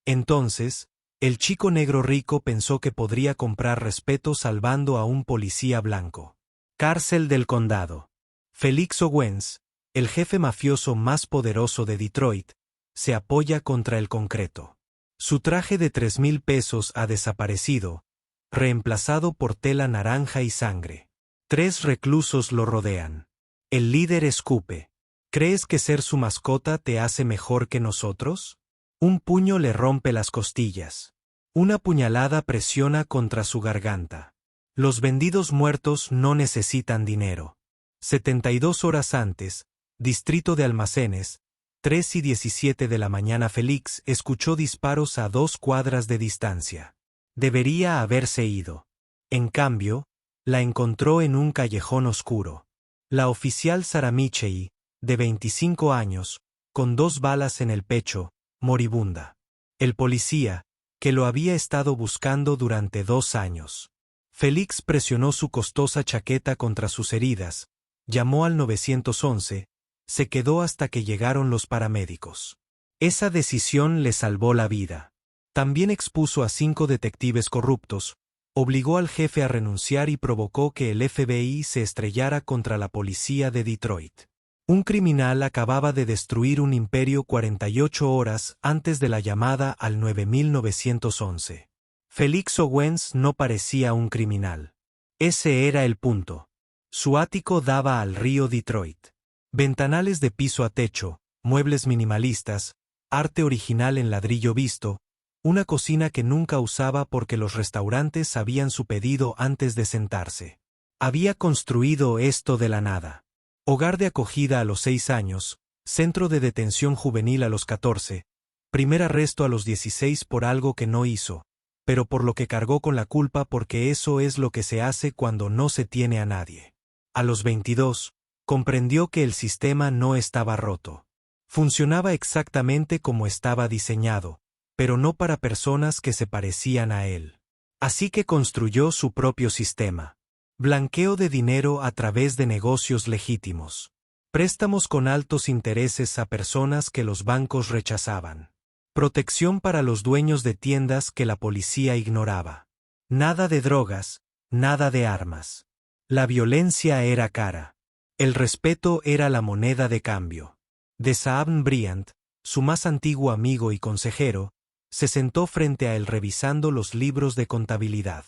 Entonces, el chico negro rico pensó que podría comprar respeto salvando a un policía blanco. Cárcel del condado. Felix Owens, el jefe mafioso más poderoso de Detroit, se apoya contra el concreto. Su traje de 3,000 pesos ha desaparecido, reemplazado por tela naranja y sangre. 3 reclusos lo rodean. El líder escupe. ¿Crees que ser su mascota te hace mejor que nosotros? Un puño le rompe las costillas. Una puñalada presiona contra su garganta. Los vendidos muertos no necesitan dinero. 72 horas antes, distrito de almacenes, 3:17 de la mañana. Felix escuchó disparos a 2 cuadras de distancia. Debería haberse ido. En cambio, la encontró en un callejón oscuro. La oficial Sarah Michey, de 25 años, con 2 balas en el pecho, moribunda. El policía, que lo había estado buscando durante 2 años. Felix presionó su costosa chaqueta contra sus heridas, llamó al 911, se quedó hasta que llegaron los paramédicos. Esa decisión le salvó la vida. También expuso a 5 detectives corruptos, obligó al jefe a renunciar y provocó que el FBI se estrellara contra la policía de Detroit. Un criminal acababa de destruir un imperio 48 horas antes de la llamada al 9911. Felix Owens no parecía un criminal. Ese era el punto. Su ático daba al río Detroit. Ventanales de piso a techo, muebles minimalistas, arte original en ladrillo visto, una cocina que nunca usaba porque los restaurantes sabían su pedido antes de sentarse. Había construido esto de la nada. Hogar de acogida a los 6 años, centro de detención juvenil a los 14, primer arresto a los 16 por algo que no hizo, pero por lo que cargó con la culpa porque eso es lo que se hace cuando no se tiene a nadie. A los 22, comprendió que el sistema no estaba roto. Funcionaba exactamente como estaba diseñado, pero no para personas que se parecían a él. Así que construyó su propio sistema. Blanqueo de dinero a través de negocios legítimos. Préstamos con altos intereses a personas que los bancos rechazaban. Protección para los dueños de tiendas que la policía ignoraba. Nada de drogas, nada de armas. La violencia era cara. El respeto era la moneda de cambio. Deshaun Bryant, su más antiguo amigo y consejero, se sentó frente a él revisando los libros de contabilidad.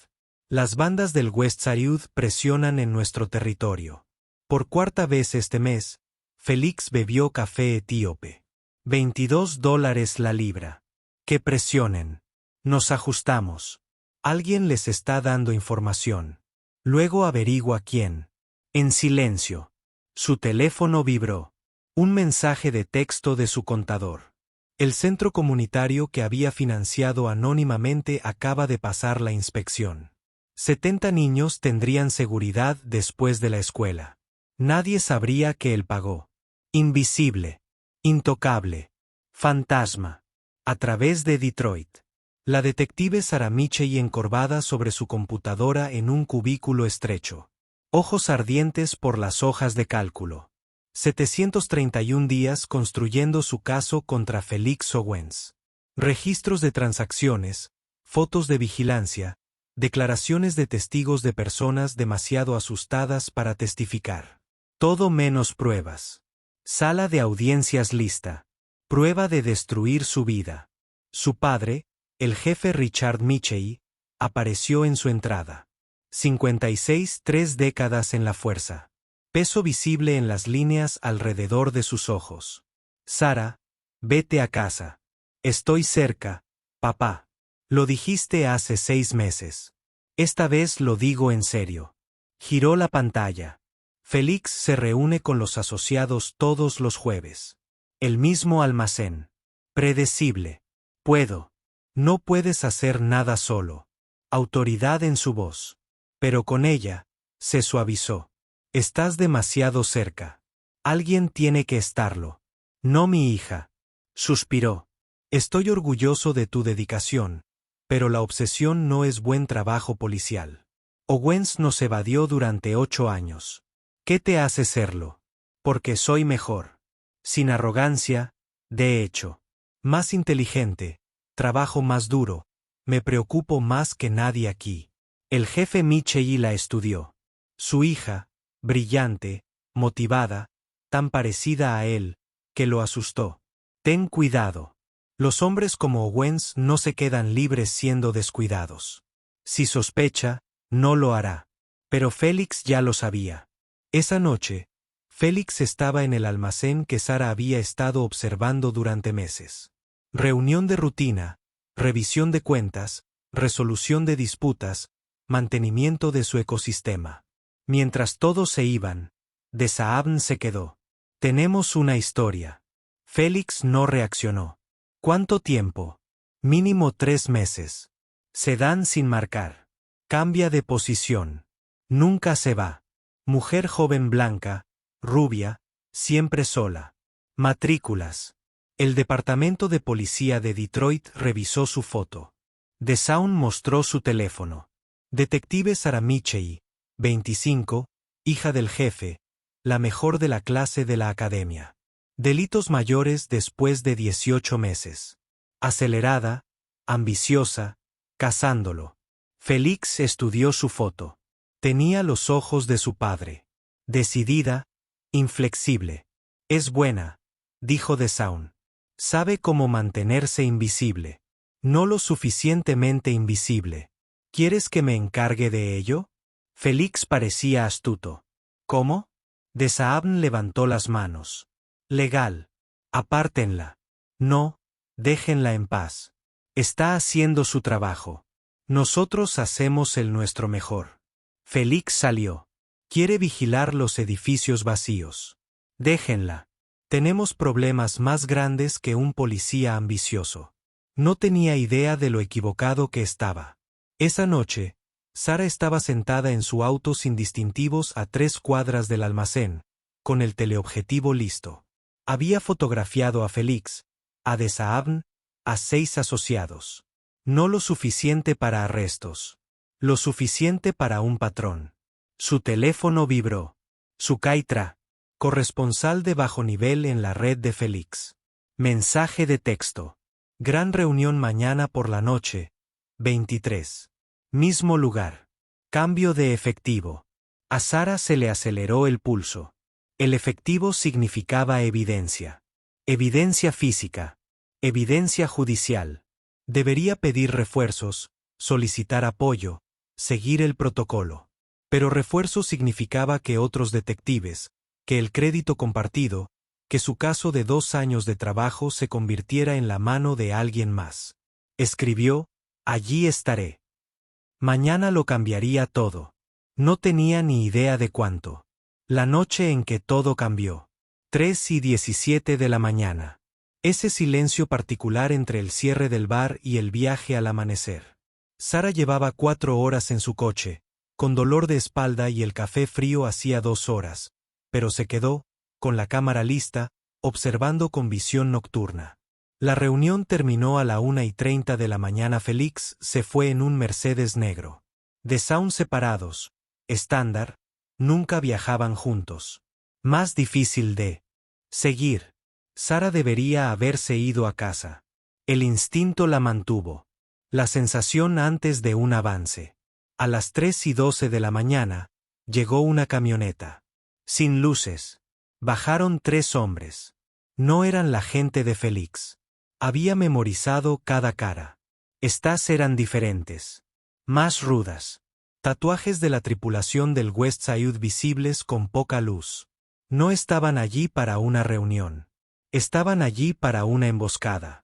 Las bandas del West Side presionan en nuestro territorio. Por 4ª vez este mes, Felix bebió café etíope. $22 la libra. Que presionen. Nos ajustamos. Alguien les está dando información. Luego averigua quién. En silencio. Su teléfono vibró. Un mensaje de texto de su contador. El centro comunitario que había financiado anónimamente acaba de pasar la inspección. 70 niños tendrían seguridad después de la escuela. Nadie sabría que él pagó. Invisible. Intocable. Fantasma. A través de Detroit. La detective Sarah Michey encorvada sobre su computadora en un cubículo estrecho. Ojos ardientes por las hojas de cálculo. 731 días construyendo su caso contra Felix Owens. Registros de transacciones, fotos de vigilancia, declaraciones de testigos de personas demasiado asustadas para testificar. Todo menos pruebas. Sala de audiencias lista. Prueba de destruir su vida. Su padre, el jefe Richard Michey, apareció en su entrada. 56, 3 décadas en la fuerza. Peso visible en las líneas alrededor de sus ojos. Sarah, vete a casa. Estoy cerca, papá. Lo dijiste hace 6 meses. Esta vez lo digo en serio. Giró la pantalla. Felix se reúne con los asociados todos los jueves. El mismo almacén. Predecible. Puedo. No puedes hacer nada solo. Autoridad en su voz. Pero con ella, se suavizó. Estás demasiado cerca. Alguien tiene que estarlo. No mi hija. Suspiró. Estoy orgulloso de tu dedicación, pero la obsesión no es buen trabajo policial. Owens nos evadió durante 8 años. ¿Qué te hace serlo? Porque soy mejor. Sin arrogancia, de hecho. Más inteligente, trabajo más duro, me preocupo más que nadie aquí. El jefe Michei la estudió. Su hija, brillante, motivada, tan parecida a él, que lo asustó. Ten cuidado. Los hombres como Owens no se quedan libres siendo descuidados. Si sospecha, no lo hará. Pero Félix ya lo sabía. Esa noche, Félix estaba en el almacén que Sara había estado observando durante meses. Reunión de rutina, revisión de cuentas, resolución de disputas, mantenimiento de su ecosistema. Mientras todos se iban, de Saabn se quedó. Tenemos una historia. Félix no reaccionó. ¿Cuánto tiempo? Mínimo 3 meses. Se dan sin marcar. Cambia de posición. Nunca se va. Mujer joven blanca, rubia, siempre sola. Matrículas. El departamento de policía de Detroit revisó su foto. DeSaun mostró su teléfono. Detective Sara Michei, 25, hija del jefe, la mejor de la clase de la academia. Delitos mayores después de 18 meses. Acelerada, ambiciosa, cazándolo. Félix estudió su foto. Tenía los ojos de su padre. Decidida, inflexible. Es buena, dijo DeSaun. Sabe cómo mantenerse invisible. No lo suficientemente invisible. ¿Quieres que me encargue de ello? Félix parecía astuto. ¿Cómo? DeSaun levantó las manos. Legal. Apártenla. No, déjenla en paz. Está haciendo su trabajo. Nosotros hacemos el nuestro mejor. Félix salió. Quiere vigilar los edificios vacíos. Déjenla. Tenemos problemas más grandes que un policía ambicioso. No tenía idea de lo equivocado que estaba. Esa noche, Sara estaba sentada en su auto sin distintivos a 3 cuadras del almacén, con el teleobjetivo listo. Había fotografiado a Félix, a DeSaun, a 6 asociados. No lo suficiente para arrestos. Lo suficiente para un patrón. Su teléfono vibró. Sukaitra, corresponsal de bajo nivel en la red de Félix. Mensaje de texto. Gran reunión mañana por la noche, 23. Mismo lugar. Cambio de efectivo. A Sara se le aceleró el pulso. El efectivo significaba evidencia. Evidencia física. Evidencia judicial. Debería pedir refuerzos, solicitar apoyo, seguir el protocolo. Pero refuerzo significaba que otros detectives, que el crédito compartido, que su caso de 2 años de trabajo se convirtiera en la mano de alguien más. Escribió, allí estaré. Mañana lo cambiaría todo. No tenía ni idea de cuánto. La noche en que todo cambió. 3:17 de la mañana. Ese silencio particular entre el cierre del bar y el viaje al amanecer. Sara llevaba 4 horas en su coche, con dolor de espalda y el café frío hacía 2 horas, pero se quedó, con la cámara lista, observando con visión nocturna. La reunión terminó a la 1:30 de la mañana. Félix se fue en un Mercedes negro. DeSaun separados, estándar, nunca viajaban juntos. Más difícil de seguir. Sara debería haberse ido a casa. El instinto la mantuvo. La sensación antes de un avance. A las 3:12 de la mañana, llegó una camioneta. Sin luces. Bajaron 3 hombres. No eran la gente de Félix. Había memorizado cada cara. Estas eran diferentes. Más rudas. Tatuajes de la tripulación del West Side visibles con poca luz. No estaban allí para una reunión. Estaban allí para una emboscada.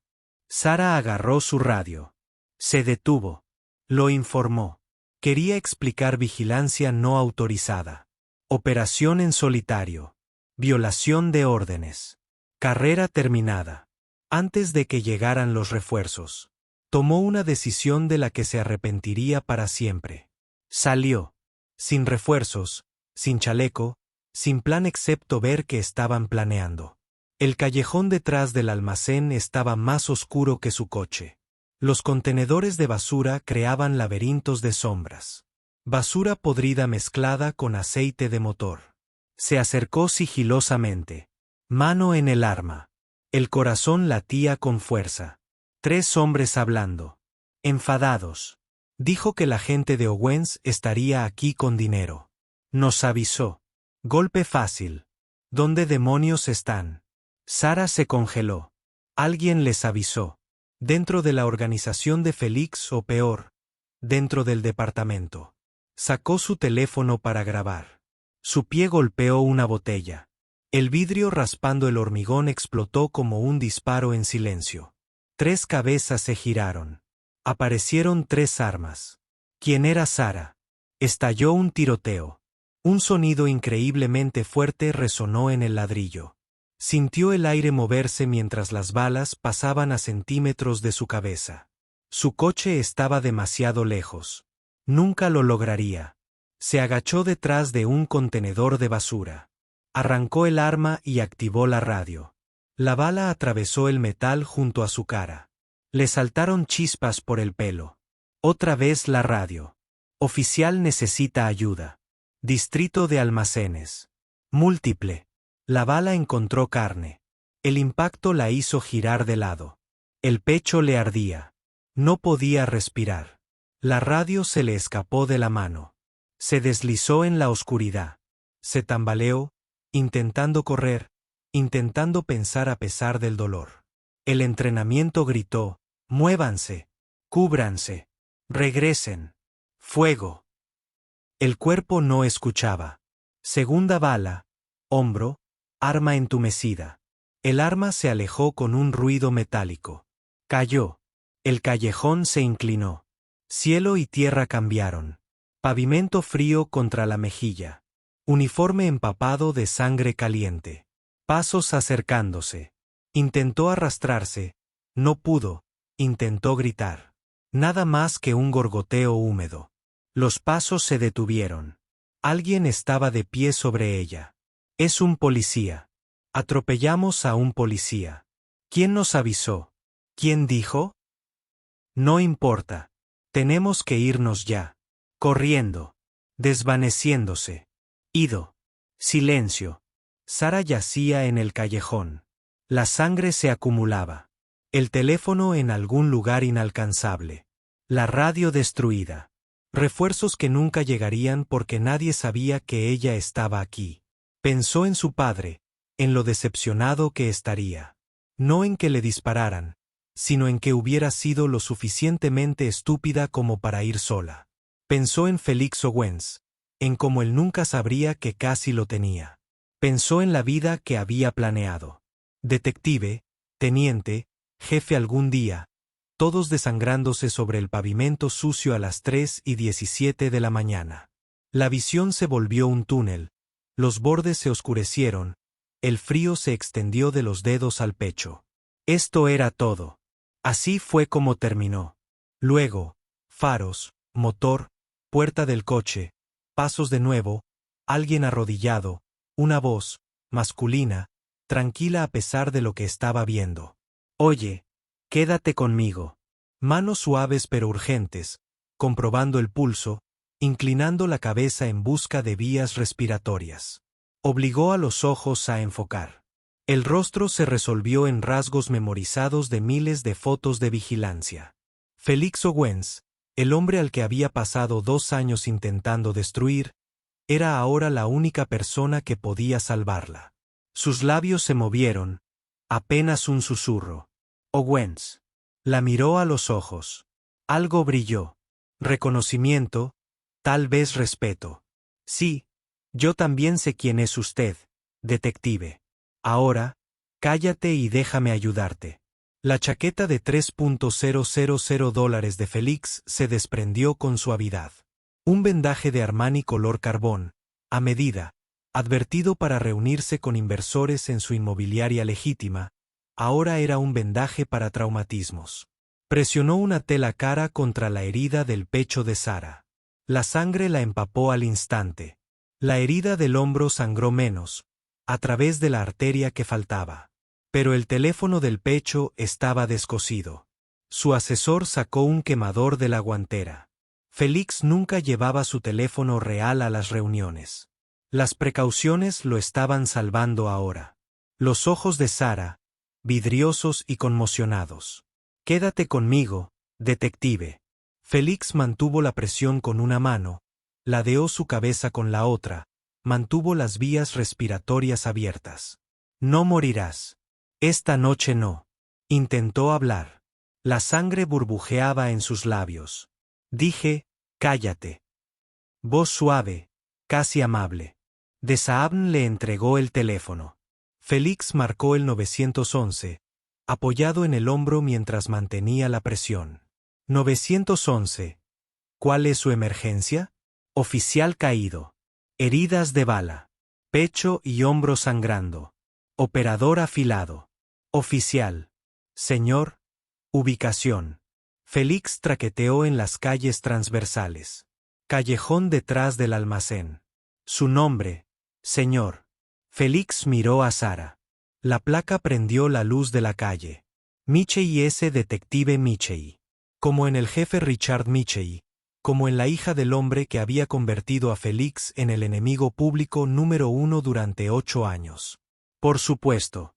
Sara agarró su radio. Se detuvo. Lo informó. Quería explicar vigilancia no autorizada. Operación en solitario. Violación de órdenes. Carrera terminada. Antes de que llegaran los refuerzos. Tomó una decisión de la que se arrepentiría para siempre. Salió. Sin refuerzos, sin chaleco, sin plan excepto ver que estaban planeando. El callejón detrás del almacén estaba más oscuro que su coche. Los contenedores de basura creaban laberintos de sombras. Basura podrida mezclada con aceite de motor. Se acercó sigilosamente. Mano en el arma. El corazón latía con fuerza. 3 hombres hablando. Enfadados. Dijo que la gente de Owens estaría aquí con dinero. Nos avisó. Golpe fácil. ¿Dónde demonios están? Sara se congeló. Alguien les avisó. Dentro de la organización de Félix o peor. Dentro del departamento. Sacó su teléfono para grabar. Su pie golpeó una botella. El vidrio raspando el hormigón explotó como un disparo en silencio. 3 cabezas se giraron. Aparecieron 3 armas. ¿Quién era Sara? Estalló un tiroteo. Un sonido increíblemente fuerte resonó en el ladrillo. Sintió el aire moverse mientras las balas pasaban a centímetros de su cabeza. Su coche estaba demasiado lejos. Nunca lo lograría. Se agachó detrás de un contenedor de basura. Arrancó el arma y activó la radio. La bala atravesó el metal junto a su cara. Le saltaron chispas por el pelo. Otra vez la radio. Oficial necesita ayuda. Distrito de almacenes. Múltiple. La bala encontró carne. El impacto la hizo girar de lado. El pecho le ardía. No podía respirar. La radio se le escapó de la mano. Se deslizó en la oscuridad. Se tambaleó, intentando correr, intentando pensar a pesar del dolor. El entrenamiento gritó: «Muévanse, cúbranse, regresen, fuego». El cuerpo no escuchaba. Segunda bala, hombro, arma entumecida. El arma se alejó con un ruido metálico. Cayó. El callejón se inclinó. Cielo y tierra cambiaron. Pavimento frío contra la mejilla. Uniforme empapado de sangre caliente. Pasos acercándose. Intentó arrastrarse. No pudo. Intentó gritar. Nada más que un gorgoteo húmedo. Los pasos se detuvieron. Alguien estaba de pie sobre ella. Es un policía. Atropellamos a un policía. ¿Quién nos avisó? ¿Quién dijo? No importa. Tenemos que irnos ya. Corriendo. Desvaneciéndose. Ido. Silencio. Sara yacía en el callejón. La sangre se acumulaba. El teléfono en algún lugar inalcanzable. La radio destruida. Refuerzos que nunca llegarían porque nadie sabía que ella estaba aquí. Pensó en su padre, en lo decepcionado que estaría. No en que le dispararan, sino en que hubiera sido lo suficientemente estúpida como para ir sola. Pensó en Félix Owens, en cómo él nunca sabría que casi lo tenía. Pensó en la vida que había planeado. Detective, teniente, jefe algún día, todos desangrándose sobre el pavimento sucio a las 3:17 de la mañana. La visión se volvió un túnel, los bordes se oscurecieron, el frío se extendió de los dedos al pecho. Esto era todo. Así fue como terminó. Luego, faros, motor, puerta del coche, pasos de nuevo, alguien arrodillado, una voz, masculina, tranquila a pesar de lo que estaba viendo. Oye, quédate conmigo. Manos suaves pero urgentes, comprobando el pulso, inclinando la cabeza en busca de vías respiratorias. Obligó a los ojos a enfocar. El rostro se resolvió en rasgos memorizados de miles de fotos de vigilancia. Félix Owens, el hombre al que había pasado 2 años intentando destruir, era ahora la única persona que podía salvarla. Sus labios se movieron, apenas un susurro. Owens. La miró a los ojos. Algo brilló. Reconocimiento, tal vez respeto. Sí, yo también sé quién es usted, detective. Ahora, cállate y déjame ayudarte. La chaqueta de $3,000 de Félix se desprendió con suavidad. Un vendaje de Armani color carbón, a medida, advertido para reunirse con inversores en su inmobiliaria legítima, ahora era un vendaje para traumatismos. Presionó una tela cara contra la herida del pecho de Sara. La sangre la empapó al instante. La herida del hombro sangró menos, a través de la arteria que faltaba. Pero el teléfono del pecho estaba descosido. Su asesor sacó un quemador de la guantera. Félix nunca llevaba su teléfono real a las reuniones. Las precauciones lo estaban salvando ahora. Los ojos de Sara, vidriosos y conmocionados. Quédate conmigo, detective. Félix mantuvo la presión con una mano, ladeó su cabeza con la otra, mantuvo las vías respiratorias abiertas. No morirás. Esta noche no. Intentó hablar. La sangre burbujeaba en sus labios. Dije, cállate. Voz suave, casi amable. De Saabn le entregó el teléfono. Félix marcó el 911, apoyado en el hombro mientras mantenía la presión. 911. ¿Cuál es su emergencia? Oficial caído. Heridas de bala. Pecho y hombro sangrando. Operador afilado. Oficial. Señor. Ubicación. Félix traqueteó en las calles transversales. Callejón detrás del almacén. Su nombre. Señor. Félix miró a Sara. La placa prendió la luz de la calle. Michey S. Detective Michey. Como en el jefe Richard Michey. Como en la hija del hombre que había convertido a Félix en el enemigo público número 1 durante 8 años. Por supuesto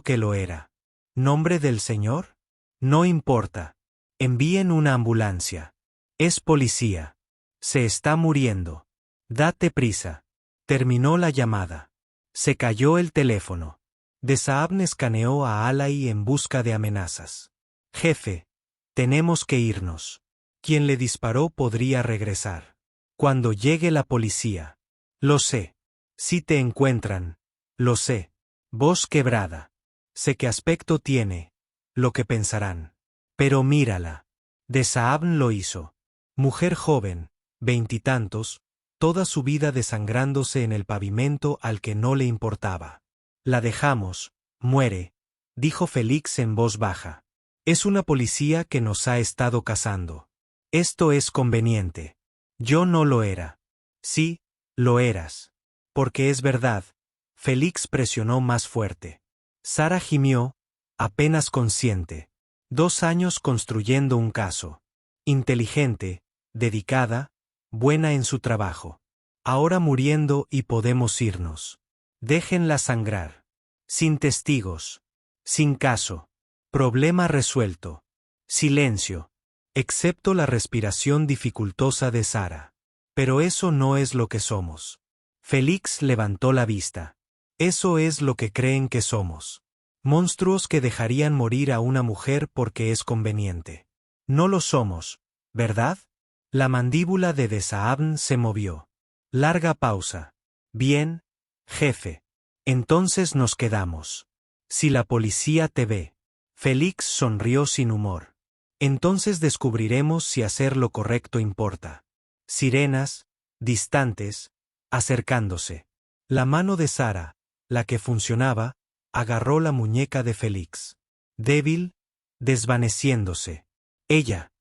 que lo era. ¿Nombre del señor? No importa. Envíen una ambulancia. Es policía. Se está muriendo. Date prisa. Terminó la llamada. Se cayó el teléfono. De Saabn escaneó a Alay en busca de amenazas. Jefe, tenemos que irnos. Quien le disparó podría regresar. Cuando llegue la policía. Lo sé. Si te encuentran. Lo sé. Voz quebrada. Sé qué aspecto tiene. Lo que pensarán. Pero mírala. De Saabn lo hizo. Mujer joven, 20 y tantos, toda su vida desangrándose en el pavimento al que no le importaba. La dejamos, muere, dijo Félix en voz baja. Es una policía que nos ha estado cazando. Esto es conveniente. Yo no lo era. Sí, lo eras. Porque es verdad. Félix presionó más fuerte. Sara gimió, apenas consciente. 2 años construyendo un caso. Inteligente, dedicada, buena en su trabajo. Ahora muriendo y podemos irnos. Déjenla sangrar. Sin testigos. Sin caso. Problema resuelto. Silencio. Excepto la respiración dificultosa de Sara. Pero eso no es lo que somos. Félix levantó la vista. Eso es lo que creen que somos. Monstruos que dejarían morir a una mujer porque es conveniente. No lo somos, ¿verdad? La mandíbula de Saabn se movió. Larga pausa. Bien, jefe. Entonces nos quedamos. Si la policía te ve. Félix sonrió sin humor. Entonces descubriremos si hacer lo correcto importa. Sirenas, distantes, acercándose. La mano de Sara, la que funcionaba, agarró la muñeca de Félix. Débil, desvaneciéndose. Ella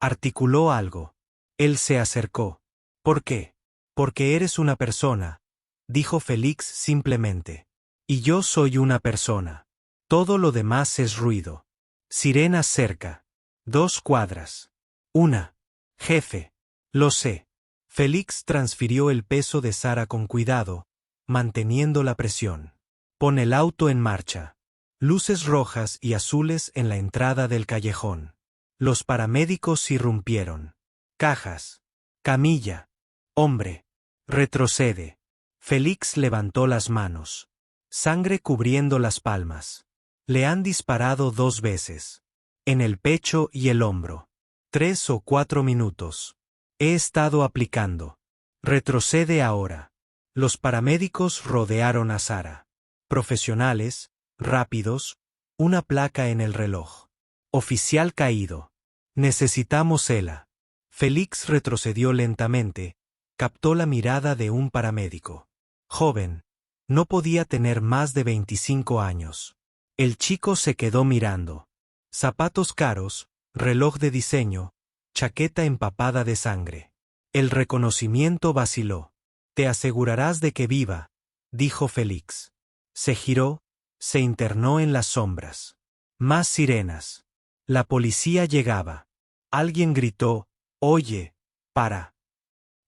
articuló algo. Él se acercó. ¿Por qué? Porque eres una persona, dijo Félix simplemente. Y yo soy una persona. Todo lo demás es ruido. Sirenas cerca. 2 cuadras. 1. Jefe. Lo sé. Félix transfirió el peso de Sara con cuidado, manteniendo la presión. Pon el auto en marcha. Luces rojas y azules en la entrada del callejón. Los paramédicos irrumpieron. Cajas. Camilla. Hombre. Retrocede. Félix levantó las manos. Sangre cubriendo las palmas. Le han disparado 2 veces. En el pecho y el hombro. 3 o 4 minutos. He estado aplicando. Retrocede ahora. Los paramédicos rodearon a Sara. Profesionales, rápidos, una placa en el reloj. Oficial caído. Necesitamos ELA. Félix retrocedió lentamente, captó la mirada de un paramédico. Joven. No podía tener más de 25 años. El chico se quedó mirando. Zapatos caros, reloj de diseño, chaqueta empapada de sangre. El reconocimiento vaciló. Te asegurarás de que viva, dijo Félix. Se giró, se internó en las sombras. Más sirenas. La policía llegaba. Alguien gritó, «Oye, para».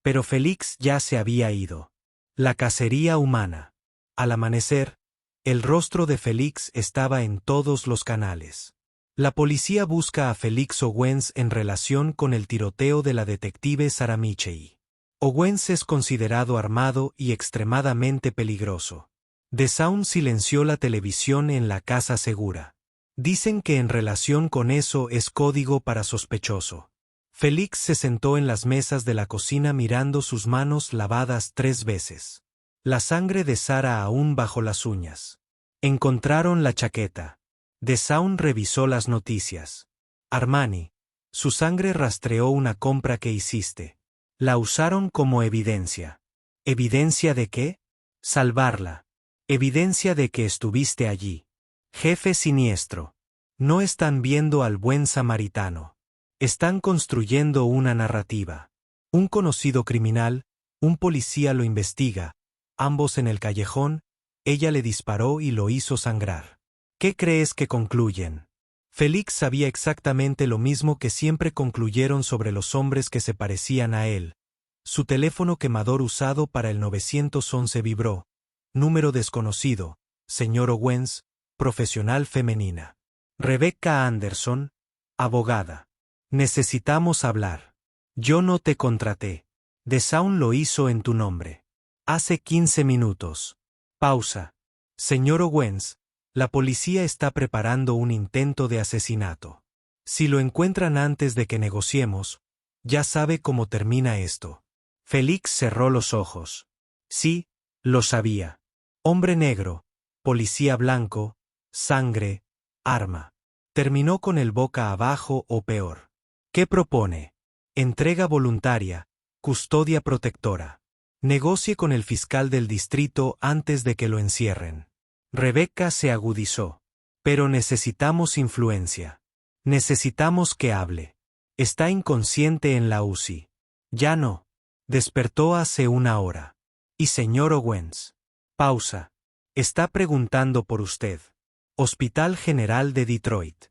Pero Félix ya se había ido. La cacería humana. Al amanecer, el rostro de Félix estaba en todos los canales. La policía busca a Felix Owens en relación con el tiroteo de la detective Sarah Michei. Owens es considerado armado y extremadamente peligroso. The Sound silenció la televisión en la casa segura. Dicen que en relación con eso es código para sospechoso. Felix se sentó en las mesas de la cocina mirando sus manos lavadas 3 veces. La sangre de Sarah aún bajo las uñas. Encontraron la chaqueta. The Sound revisó las noticias. Armani. Su sangre rastreó una compra que hiciste. La usaron como evidencia. ¿Evidencia de qué? Salvarla. Evidencia de que estuviste allí. Jefe siniestro. No están viendo al buen samaritano. Están construyendo una narrativa. Un conocido criminal, un policía lo investiga, ambos en el callejón, ella le disparó y lo hizo sangrar. ¿Qué crees que concluyen? Felix sabía exactamente lo mismo que siempre concluyeron sobre los hombres que se parecían a él. Su teléfono quemador usado para el 911 vibró. Número desconocido, señor Owens, profesional femenina. Rebecca Anderson, abogada. Necesitamos hablar. Yo no te contraté. The Sound lo hizo en tu nombre. Hace 15 minutos. Pausa. Señor Owens, la policía está preparando un intento de asesinato. Si lo encuentran antes de que negociemos, ya sabe cómo termina esto. Felix cerró los ojos. Sí, lo sabía. Hombre negro, policía blanco, sangre, arma. Terminó con el boca abajo o peor. ¿Qué propone? Entrega voluntaria, custodia protectora. Negocie con el fiscal del distrito antes de que lo encierren. Rebecca se agudizó. Pero necesitamos influencia. Necesitamos que hable. Está inconsciente en la UCI. Ya no. Despertó hace 1 hora. Y señor Owens. Pausa. Está preguntando por usted. Hospital General de Detroit.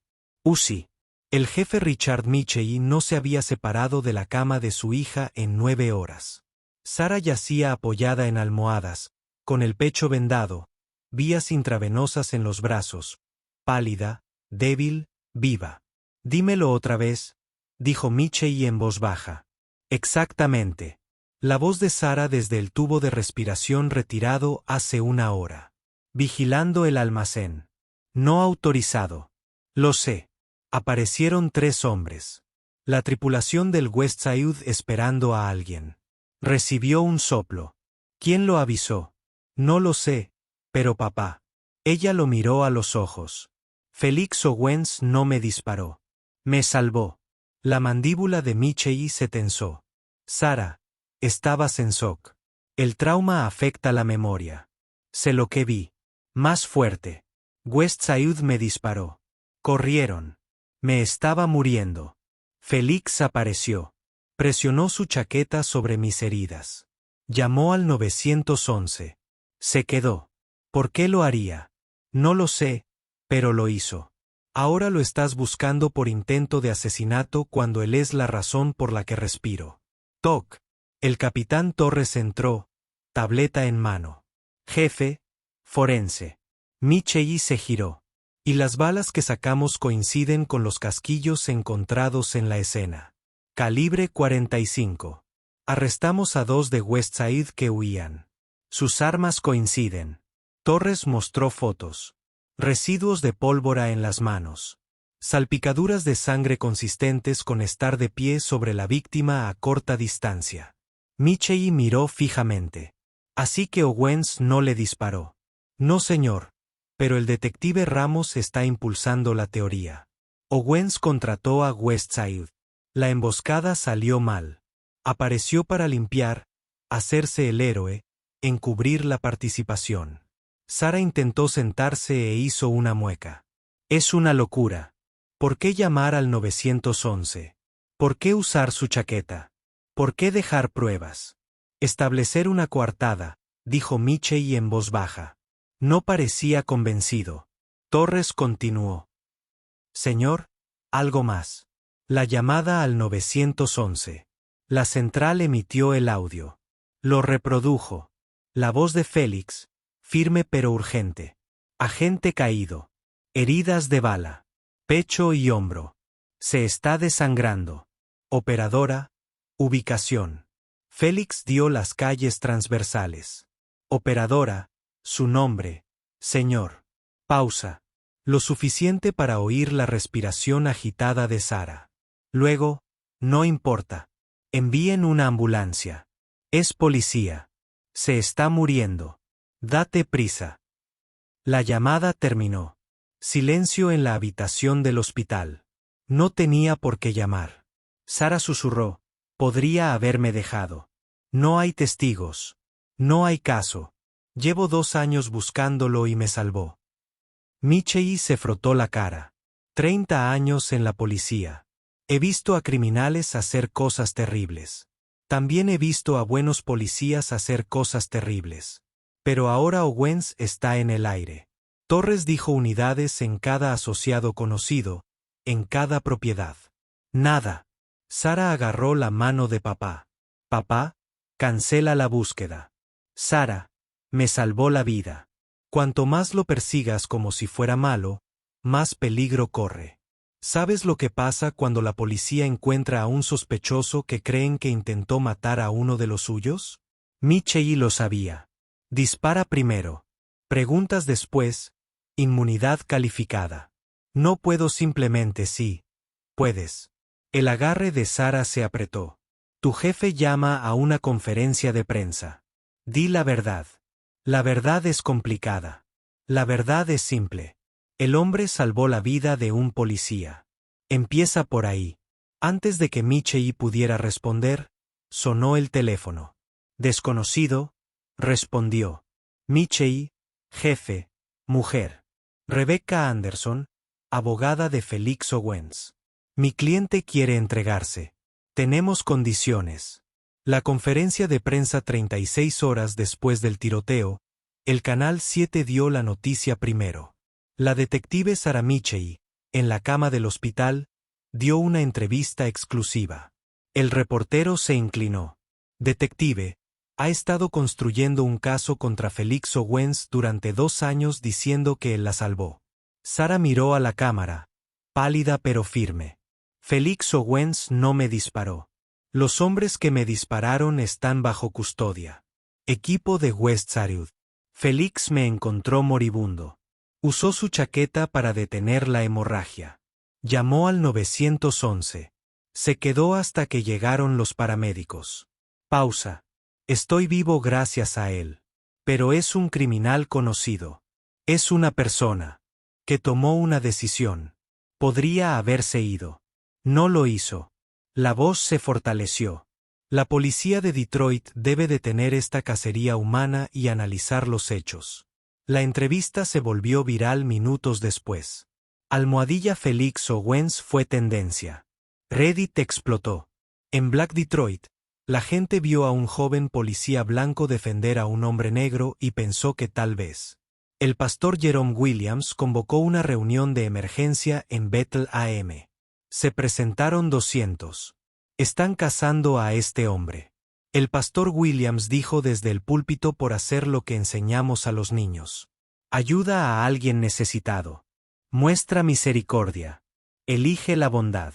UCI. El jefe Richard Michei no se había separado de la cama de su hija en 9 horas. Sarah yacía apoyada en almohadas, con el pecho vendado, vías intravenosas en los brazos, pálida, débil, viva. Dímelo otra vez, dijo Michei en voz baja. Exactamente. La voz de Sarah desde el tubo de respiración retirado hace 1 hora. Vigilando el almacén. No autorizado. Lo sé. Aparecieron 3 hombres. La tripulación del Westside esperando a alguien. Recibió un soplo. ¿Quién lo avisó? No lo sé, pero papá. Ella lo miró a los ojos. Felix Owens no me disparó. Me salvó. La mandíbula de Michei se tensó. Sarah, estabas en shock. El trauma afecta la memoria. Sé lo que vi. Más fuerte. Westside me disparó. Corrieron. Me estaba muriendo. Felix apareció. Presionó su chaqueta sobre mis heridas. Llamó al 911. Se quedó. ¿Por qué lo haría? No lo sé, pero lo hizo. Ahora lo estás buscando por intento de asesinato cuando él es la razón por la que respiro. Toc. El capitán Torres entró, tableta en mano. Jefe, forense. Michei se giró. Y las balas que sacamos coinciden con los casquillos encontrados en la escena. Calibre 45. Arrestamos a 2 de Westside que huían. Sus armas coinciden. Torres mostró fotos. Residuos de pólvora en las manos. Salpicaduras de sangre consistentes con estar de pie sobre la víctima a corta distancia. Michei miró fijamente. Así que Owens no le disparó. No, señor. Pero el detective Ramos está impulsando la teoría. Owens contrató a Westside. La emboscada salió mal. Apareció para limpiar, hacerse el héroe, encubrir la participación. Sarah intentó sentarse e hizo una mueca. Es una locura. ¿Por qué llamar al 911? ¿Por qué usar su chaqueta? ¿Por qué dejar pruebas? Establecer una coartada, dijo Michei en voz baja. No parecía convencido. Torres continuó. Señor, algo más. La llamada al 911. La central emitió el audio. Lo reprodujo. La voz de Félix, firme pero urgente. Agente caído. Heridas de bala. pecho y hombro. Se está desangrando. Operadora, ubicación. Félix dio las calles transversales. Operadora, su nombre, señor. Pausa. Lo suficiente para oír la respiración agitada de Sara. Luego, no importa. Envíen una ambulancia. Es policía. Se está muriendo. Date prisa. La llamada terminó. Silencio en la habitación del hospital. No tenía por qué llamar. Sara susurró. Podría haberme dejado. No hay testigos. No hay caso. Llevo 2 años buscándolo y me salvó. Michei se frotó la cara. 30 años en la policía. He visto a criminales hacer cosas terribles. También he visto a buenos policías hacer cosas terribles. Pero ahora Owens está en el aire. Torres dijo unidades en cada asociado conocido, en cada propiedad. Nada. Sara agarró la mano de papá. Papá, cancela la búsqueda. Sara, me salvó la vida. Cuanto más lo persigas como si fuera malo, más peligro corre. ¿Sabes lo que pasa cuando la policía encuentra a un sospechoso que creen que intentó matar a uno de los suyos? Michei lo sabía. Dispara primero. Preguntas después. Inmunidad calificada. No puedo simplemente sí. Puedes. El agarre de Sara se apretó. Tu jefe llama a una conferencia de prensa. Di la verdad. La verdad es complicada. La verdad es simple. El hombre salvó la vida de un policía. Empieza por ahí. Antes de que Michei pudiera responder, sonó el teléfono. Desconocido, respondió. Michei, jefe, mujer. Rebecca Anderson, abogada de Felix Owens. Mi cliente quiere entregarse. Tenemos condiciones. La conferencia de prensa 36 horas después del tiroteo, el Canal 7 dio la noticia primero. La detective Sara Michei, en la cama del hospital, dio una entrevista exclusiva. El reportero se inclinó. Detective, ha estado construyendo un caso contra Felix Owens durante 2 años diciendo que él la salvó. Sara miró a la cámara, pálida pero firme. Felix Owens no me disparó. Los hombres que me dispararon están bajo custodia. Equipo de West Sarude. Felix me encontró moribundo. Usó su chaqueta para detener la hemorragia. Llamó al 911. Se quedó hasta que llegaron los paramédicos. Pausa. Estoy vivo gracias a él. Pero es un criminal conocido. Es una persona que tomó una decisión. Podría haberse ido. No lo hizo. La voz se fortaleció. La policía de Detroit debe detener esta cacería humana y analizar los hechos. La entrevista se volvió viral minutos después. Almohadilla Felix Owens fue tendencia. Reddit explotó. En Black Detroit, la gente vio a un joven policía blanco defender a un hombre negro y pensó que tal vez. El pastor Jerome Williams convocó una reunión de emergencia en Bethel AM. Se presentaron 200. Están cazando a este hombre. El pastor Williams dijo desde el púlpito por hacer lo que enseñamos a los niños. Ayuda a alguien necesitado. Muestra misericordia. Elige la bondad.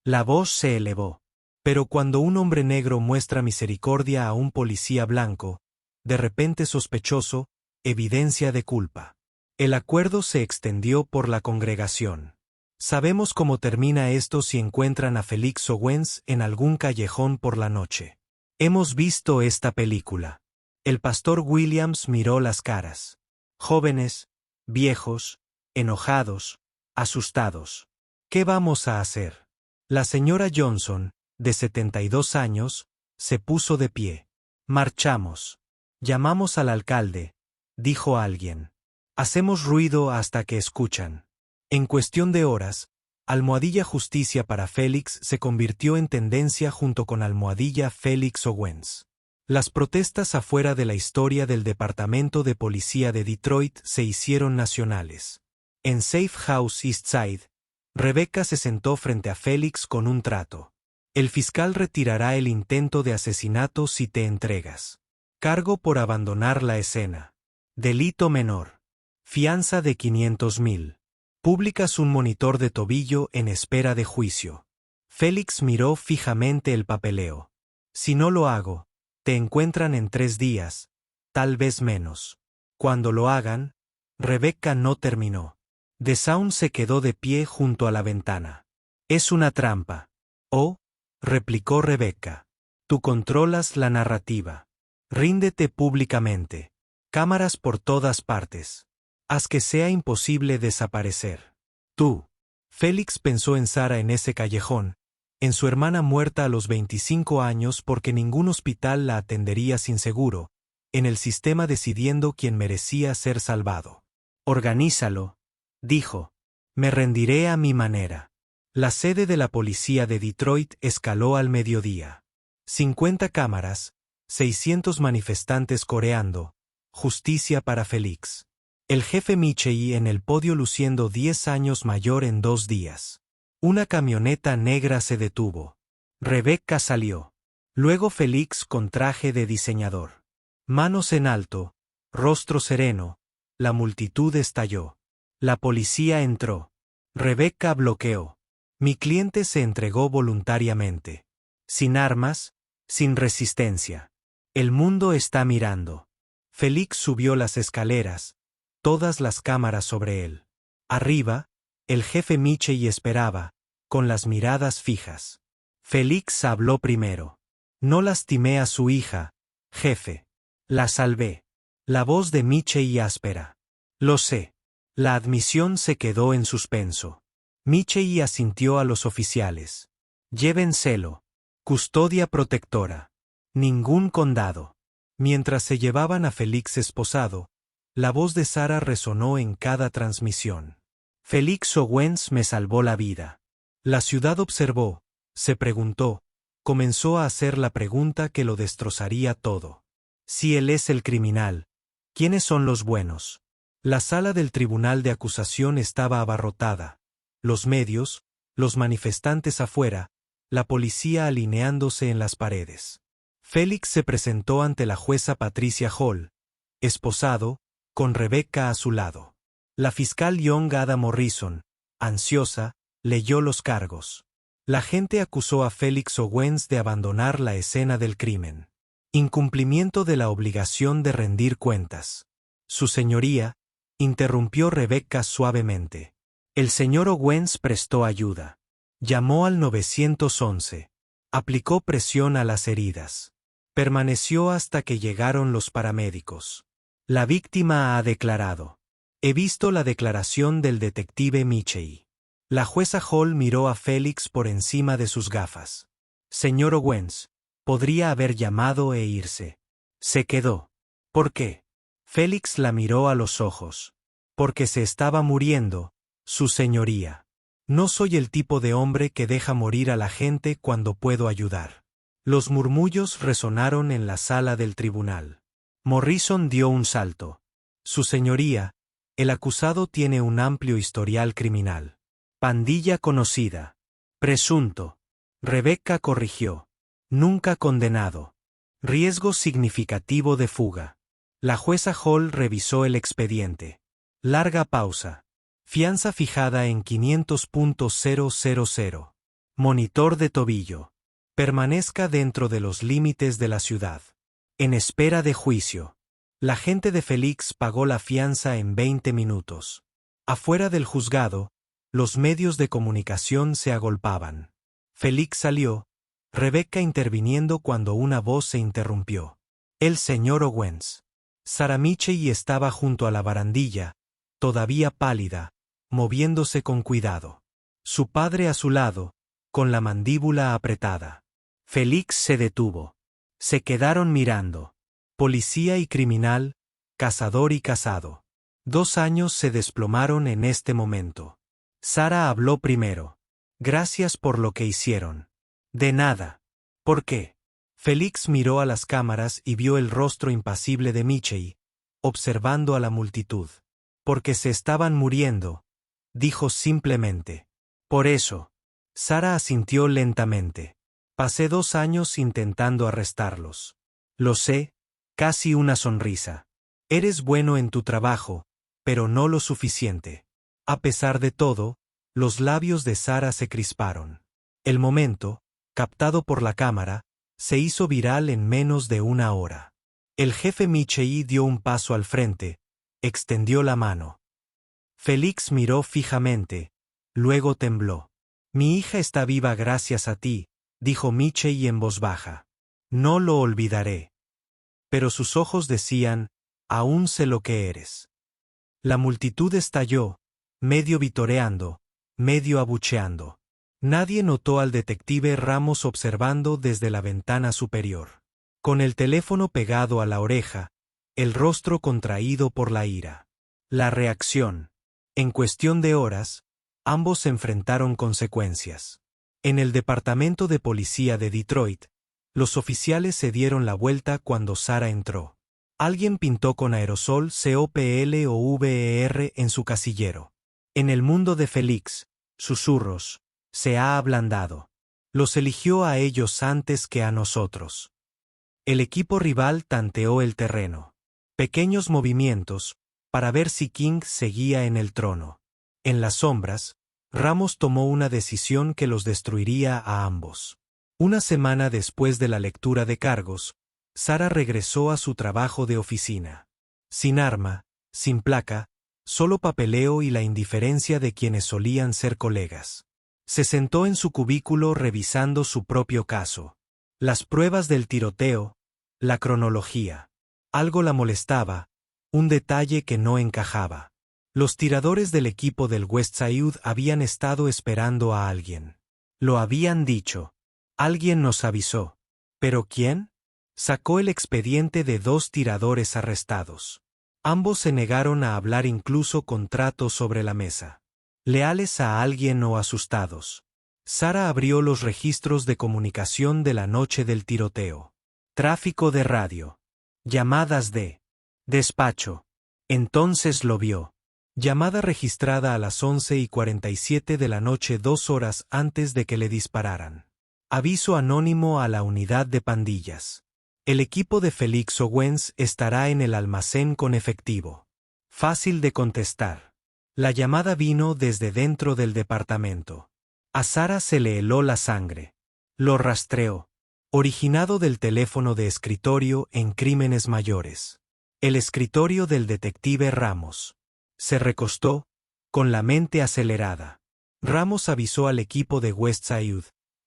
La voz se elevó. Pero cuando un hombre negro muestra misericordia a un policía blanco, de repente sospechoso, evidencia de culpa. El acuerdo se extendió por la congregación. Sabemos cómo termina esto si encuentran a Felix Owens en algún callejón por la noche. Hemos visto esta película. El pastor Williams miró las caras. Jóvenes, viejos, enojados, asustados. ¿Qué vamos a hacer? La señora Johnson, de 72 años, se puso de pie. Marchamos. Llamamos al alcalde, dijo alguien. Hacemos ruido hasta que escuchan. En cuestión de horas, Almohadilla Justicia para Félix se convirtió en tendencia junto con Almohadilla Felix Owens. Las protestas afuera de la historia del Departamento de Policía de Detroit se hicieron nacionales. En Safe House East Side, Rebecca se sentó frente a Félix con un trato. El fiscal retirará el intento de asesinato si te entregas. Cargo por abandonar la escena. Delito menor. Fianza de $500,000. Públicas un monitor de tobillo en espera de juicio. Félix miró fijamente el papeleo. Si no lo hago, te encuentran en 3 días, tal vez menos. Cuando lo hagan, Rebecca no terminó. DeSaun se quedó de pie junto a la ventana. Es una trampa. Oh, replicó Rebecca. Tú controlas la narrativa. Ríndete públicamente. Cámaras por todas partes. Haz que sea imposible desaparecer. Tú. Félix pensó en Sara en ese callejón, en su hermana muerta a los 25 años porque ningún hospital la atendería sin seguro, en el sistema decidiendo quién merecía ser salvado. Organízalo, dijo. Me rendiré a mi manera. La sede de la policía de Detroit escaló al mediodía. 50 cámaras, 600 manifestantes coreando, justicia para Félix. El jefe Michei en el podio luciendo 10 años mayor en 2 días. Una camioneta negra se detuvo. Rebecca salió. Luego Félix con traje de diseñador. Manos en alto, rostro sereno, la multitud estalló. La policía entró. Rebecca bloqueó. Mi cliente se entregó voluntariamente. Sin armas, sin resistencia. El mundo está mirando. Félix subió las escaleras, todas las cámaras sobre él. Arriba, el jefe Michei esperaba, con las miradas fijas. Félix habló primero. No lastimé a su hija, jefe. La salvé. La voz de Michei áspera. Lo sé. La admisión se quedó en suspenso. Michei asintió a los oficiales. Llévenselo. Custodia protectora. Ningún condado. Mientras se llevaban a Félix esposado, la voz de Sara resonó en cada transmisión. Félix Owens me salvó la vida. La ciudad observó, se preguntó, comenzó a hacer la pregunta que lo destrozaría todo. Si él es el criminal, ¿quiénes son los buenos? La sala del tribunal de acusación estaba abarrotada. Los medios, los manifestantes afuera, la policía alineándose en las paredes. Félix se presentó ante la jueza Patricia Hall, esposado, con Rebecca a su lado. La fiscal Young Ada Morrison, ansiosa, leyó los cargos. La gente acusó a Félix Owens de abandonar la escena del crimen. Incumplimiento de la obligación de rendir cuentas. Su señoría, interrumpió Rebecca suavemente. El señor Owens prestó ayuda. Llamó al 911. Aplicó presión a las heridas. Permaneció hasta que llegaron los paramédicos. La víctima ha declarado. He visto la declaración del detective Michei. La jueza Hall miró a Félix por encima de sus gafas. Señor Owens, podría haber llamado e irse. Se quedó. ¿Por qué? Félix la miró a los ojos. Porque se estaba muriendo, su señoría. No soy el tipo de hombre que deja morir a la gente cuando puedo ayudar. Los murmullos resonaron en la sala del tribunal. Morrison dio un salto. Su señoría, el acusado tiene un amplio historial criminal. Pandilla conocida. Presunto. Rebecca corrigió. Nunca condenado. Riesgo significativo de fuga. La jueza Hall revisó el expediente. Larga pausa. Fianza fijada en 500.000. Monitor de tobillo. Permanezca dentro de los límites de la ciudad. En espera de juicio. La gente de Félix pagó la fianza en 20 minutos. Afuera del juzgado, los medios de comunicación se agolpaban. Félix salió, Rebecca interviniendo cuando una voz se interrumpió. El señor Owens. Sara Michei estaba junto a la barandilla, todavía pálida, moviéndose con cuidado. Su padre a su lado, con la mandíbula apretada. Félix se detuvo. Se quedaron mirando. Policía y criminal, cazador y cazado. 2 años se desplomaron en este momento. Sara habló primero. Gracias por lo que hicieron. De nada. ¿Por qué? Félix miró a las cámaras y vio el rostro impasible de Michei, observando a la multitud. Porque se estaban muriendo, dijo simplemente. Por eso. Sara asintió lentamente. Pasé 2 años intentando arrestarlos. Lo sé, casi una sonrisa. Eres bueno en tu trabajo, pero no lo suficiente. A pesar de todo, los labios de Sara se crisparon. El momento, captado por la cámara, se hizo viral en menos de una hora. El jefe Michei dio un paso al frente, extendió la mano. Félix miró fijamente, luego tembló. Mi hija está viva gracias a ti, dijo Michei en voz baja. No lo olvidaré. Pero sus ojos decían, aún sé lo que eres. La multitud estalló, medio vitoreando, medio abucheando. Nadie notó al detective Ramos observando desde la ventana superior. Con el teléfono pegado a la oreja, el rostro contraído por la ira. La reacción. En cuestión de horas, ambos se enfrentaron consecuencias. En el departamento de policía de Detroit, los oficiales se dieron la vuelta cuando Sara entró. Alguien pintó con aerosol COPL o VER en su casillero. En el mundo de Félix, susurros, se ha ablandado. Los eligió a ellos antes que a nosotros. El equipo rival tanteó el terreno. Pequeños movimientos, para ver si King seguía en el trono. En las sombras, Ramos tomó una decisión que los destruiría a ambos. Una semana después de la lectura de cargos, Sara regresó a su trabajo de oficina. Sin arma, sin placa, solo papeleo y la indiferencia de quienes solían ser colegas. Se sentó en su cubículo revisando su propio caso. Las pruebas del tiroteo, la cronología. Algo la molestaba, un detalle que no encajaba. Los tiradores del equipo del Westside habían estado esperando a alguien. Lo habían dicho. Alguien nos avisó. ¿Pero quién? Sacó el expediente de 2 tiradores arrestados. Ambos se negaron a hablar incluso con tratos sobre la mesa. Leales a alguien o asustados. Sara abrió los registros de comunicación de la noche del tiroteo. Tráfico de radio. Llamadas de despacho. Entonces lo vio. Llamada registrada a las 11:47 de la noche 2 horas antes de que le dispararan. Aviso anónimo a la unidad de pandillas. El equipo de Félix Owens estará en el almacén con efectivo. Fácil de contestar. La llamada vino desde dentro del departamento. A Sara se le heló la sangre. Lo rastreó. Originado del teléfono de escritorio en crímenes mayores. El escritorio del detective Ramos. Se recostó, con la mente acelerada. Ramos avisó al equipo de Westside.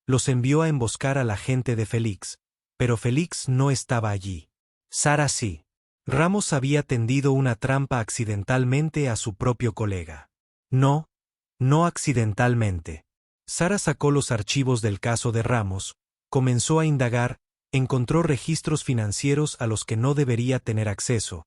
Los envió a emboscar a la gente de Félix, pero Félix no estaba allí. Sara sí. Ramos había tendido una trampa accidentalmente a su propio colega. No accidentalmente. Sara sacó los archivos del caso de Ramos, comenzó a indagar, encontró registros financieros a los que no debería tener acceso,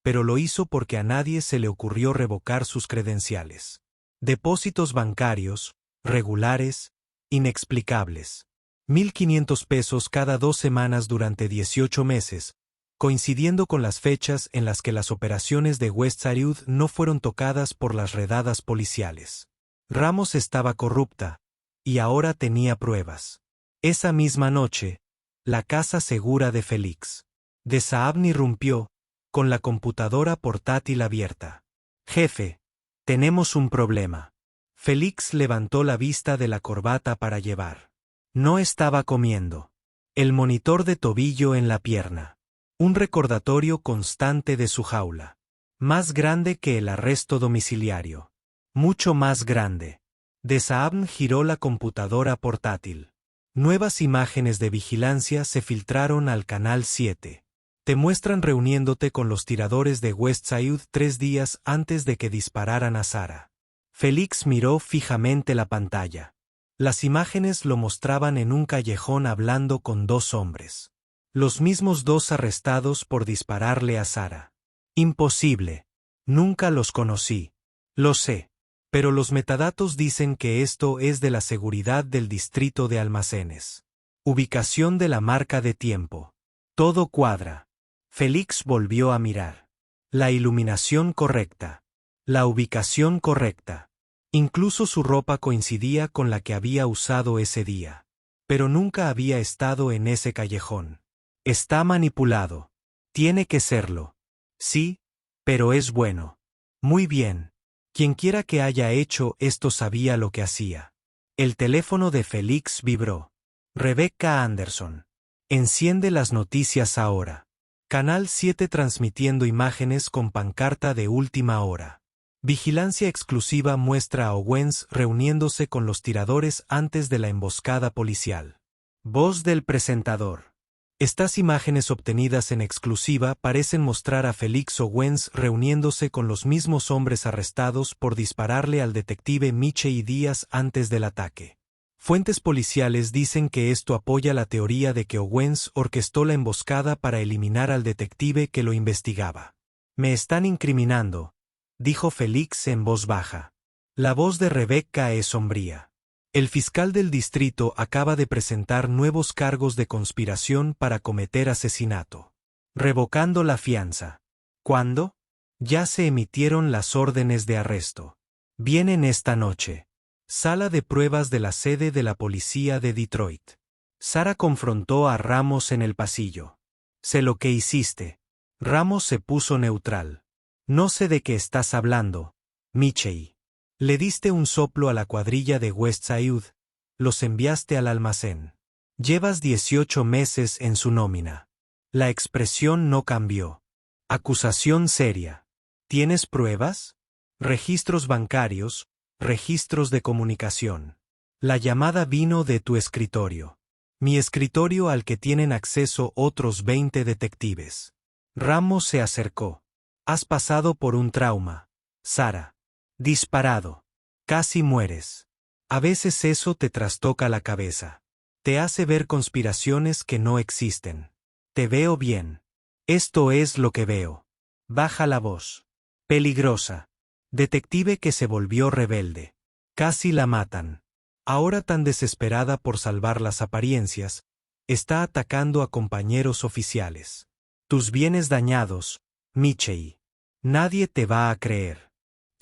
pero lo hizo porque a nadie se le ocurrió revocar sus credenciales. Depósitos bancarios, regulares, inexplicables. 1,500 pesos cada 2 semanas durante 18 meses, coincidiendo con las fechas en las que las operaciones de Westside no fueron tocadas por las redadas policiales. Ramos estaba corrupta, y ahora tenía pruebas. Esa misma noche, la casa segura de Félix. De Saabni irrumpió, con la computadora portátil abierta. Jefe, tenemos un problema. Félix levantó la vista de la corbata para llevar. No estaba comiendo. El monitor de tobillo en la pierna. Un recordatorio constante de su jaula. Más grande que el arresto domiciliario. Mucho más grande. De Saabn giró la computadora portátil. Nuevas imágenes de vigilancia se filtraron al canal 7. Te muestran reuniéndote con los tiradores de Westside 3 días antes de que dispararan a Sara. Félix miró fijamente la pantalla. Las imágenes lo mostraban en un callejón hablando con 2 hombres. Los mismos 2 arrestados por dispararle a Sara. Imposible. Nunca los conocí. Lo sé. Pero los metadatos dicen que esto es de la seguridad del distrito de almacenes. Ubicación de la marca de tiempo. Todo cuadra. Félix volvió a mirar. La iluminación correcta. La ubicación correcta. Incluso su ropa coincidía con la que había usado ese día. Pero nunca había estado en ese callejón. Está manipulado. Tiene que serlo. Sí, pero es bueno. Muy bien. Quienquiera que haya hecho esto sabía lo que hacía. El teléfono de Félix vibró. Rebecca Anderson. Enciende las noticias ahora. Canal 7 transmitiendo imágenes con pancarta de última hora. Vigilancia exclusiva muestra a Owens reuniéndose con los tiradores antes de la emboscada policial. Voz del presentador. Estas imágenes obtenidas en exclusiva parecen mostrar a Felix Owens reuniéndose con los mismos hombres arrestados por dispararle al detective Michey Díaz antes del ataque. Fuentes policiales dicen que esto apoya la teoría de que Owens orquestó la emboscada para eliminar al detective que lo investigaba. Me están incriminando, dijo Felix en voz baja. La voz de Rebecca es sombría. El fiscal del distrito acaba de presentar nuevos cargos de conspiración para cometer asesinato. Revocando la fianza. ¿Cuándo? Ya se emitieron las órdenes de arresto. Vienen esta noche. Sala de pruebas de la sede de la policía de Detroit. Sara confrontó a Ramos en el pasillo. Sé lo que hiciste. Ramos se puso neutral. No sé de qué estás hablando, Michey. Le diste un soplo a la cuadrilla de Westside, los enviaste al almacén. Llevas 18 meses en su nómina. La expresión no cambió. Acusación seria. ¿Tienes pruebas? Registros bancarios, registros de comunicación. La llamada vino de tu escritorio. Mi escritorio al que tienen acceso otros 20 detectives. Ramos se acercó. Has pasado por un trauma, Sara. Disparado. Casi mueres. A veces eso te trastoca la cabeza. Te hace ver conspiraciones que no existen. Te veo bien. Esto es lo que veo. Baja la voz. Peligrosa. Detective que se volvió rebelde. Casi la matan. Ahora tan desesperada por salvar las apariencias, está atacando a compañeros oficiales. Tus bienes dañados, Michey. Nadie te va a creer.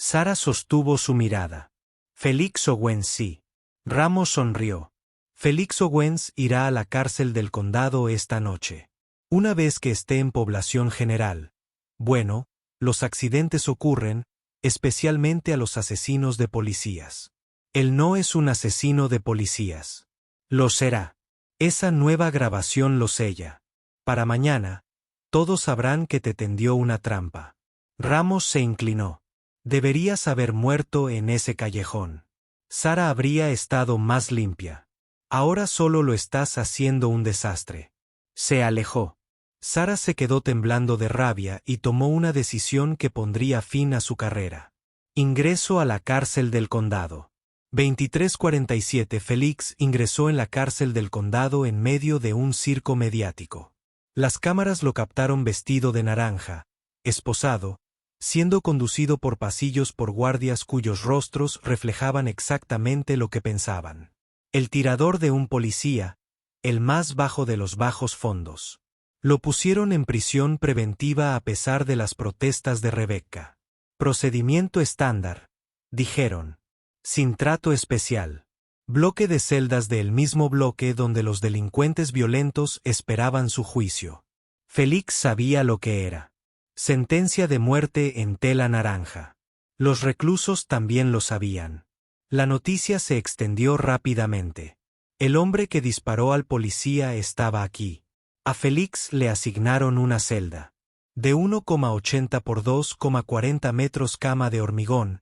Sara sostuvo su mirada. Felix Owens sí. Ramos sonrió. Felix Owens irá a la cárcel del condado esta noche. Una vez que esté en población general. Bueno, los accidentes ocurren, especialmente a los asesinos de policías. Él no es un asesino de policías. Lo será. Esa nueva grabación lo sella. Para mañana, todos sabrán que te tendió una trampa. Ramos se inclinó. Deberías haber muerto en ese callejón. Sara habría estado más limpia. Ahora solo lo estás haciendo un desastre. Se alejó. Sara se quedó temblando de rabia y tomó una decisión que pondría fin a su carrera. Ingreso a la cárcel del condado. 23:47 Felix ingresó en la cárcel del condado en medio de un circo mediático. Las cámaras lo captaron vestido de naranja, esposado, siendo conducido por pasillos por guardias cuyos rostros reflejaban exactamente lo que pensaban. El tirador de un policía, el más bajo de los bajos fondos. Lo pusieron en prisión preventiva a pesar de las protestas de Rebecca. Procedimiento estándar, dijeron. Sin trato especial. Bloque de celdas del mismo bloque donde los delincuentes violentos esperaban su juicio. Felix sabía lo que era. Sentencia de muerte en tela naranja. Los reclusos también lo sabían. La noticia se extendió rápidamente. El hombre que disparó al policía estaba aquí. A Felix le asignaron una celda. De 1,80 por 2,40 metros, cama de hormigón,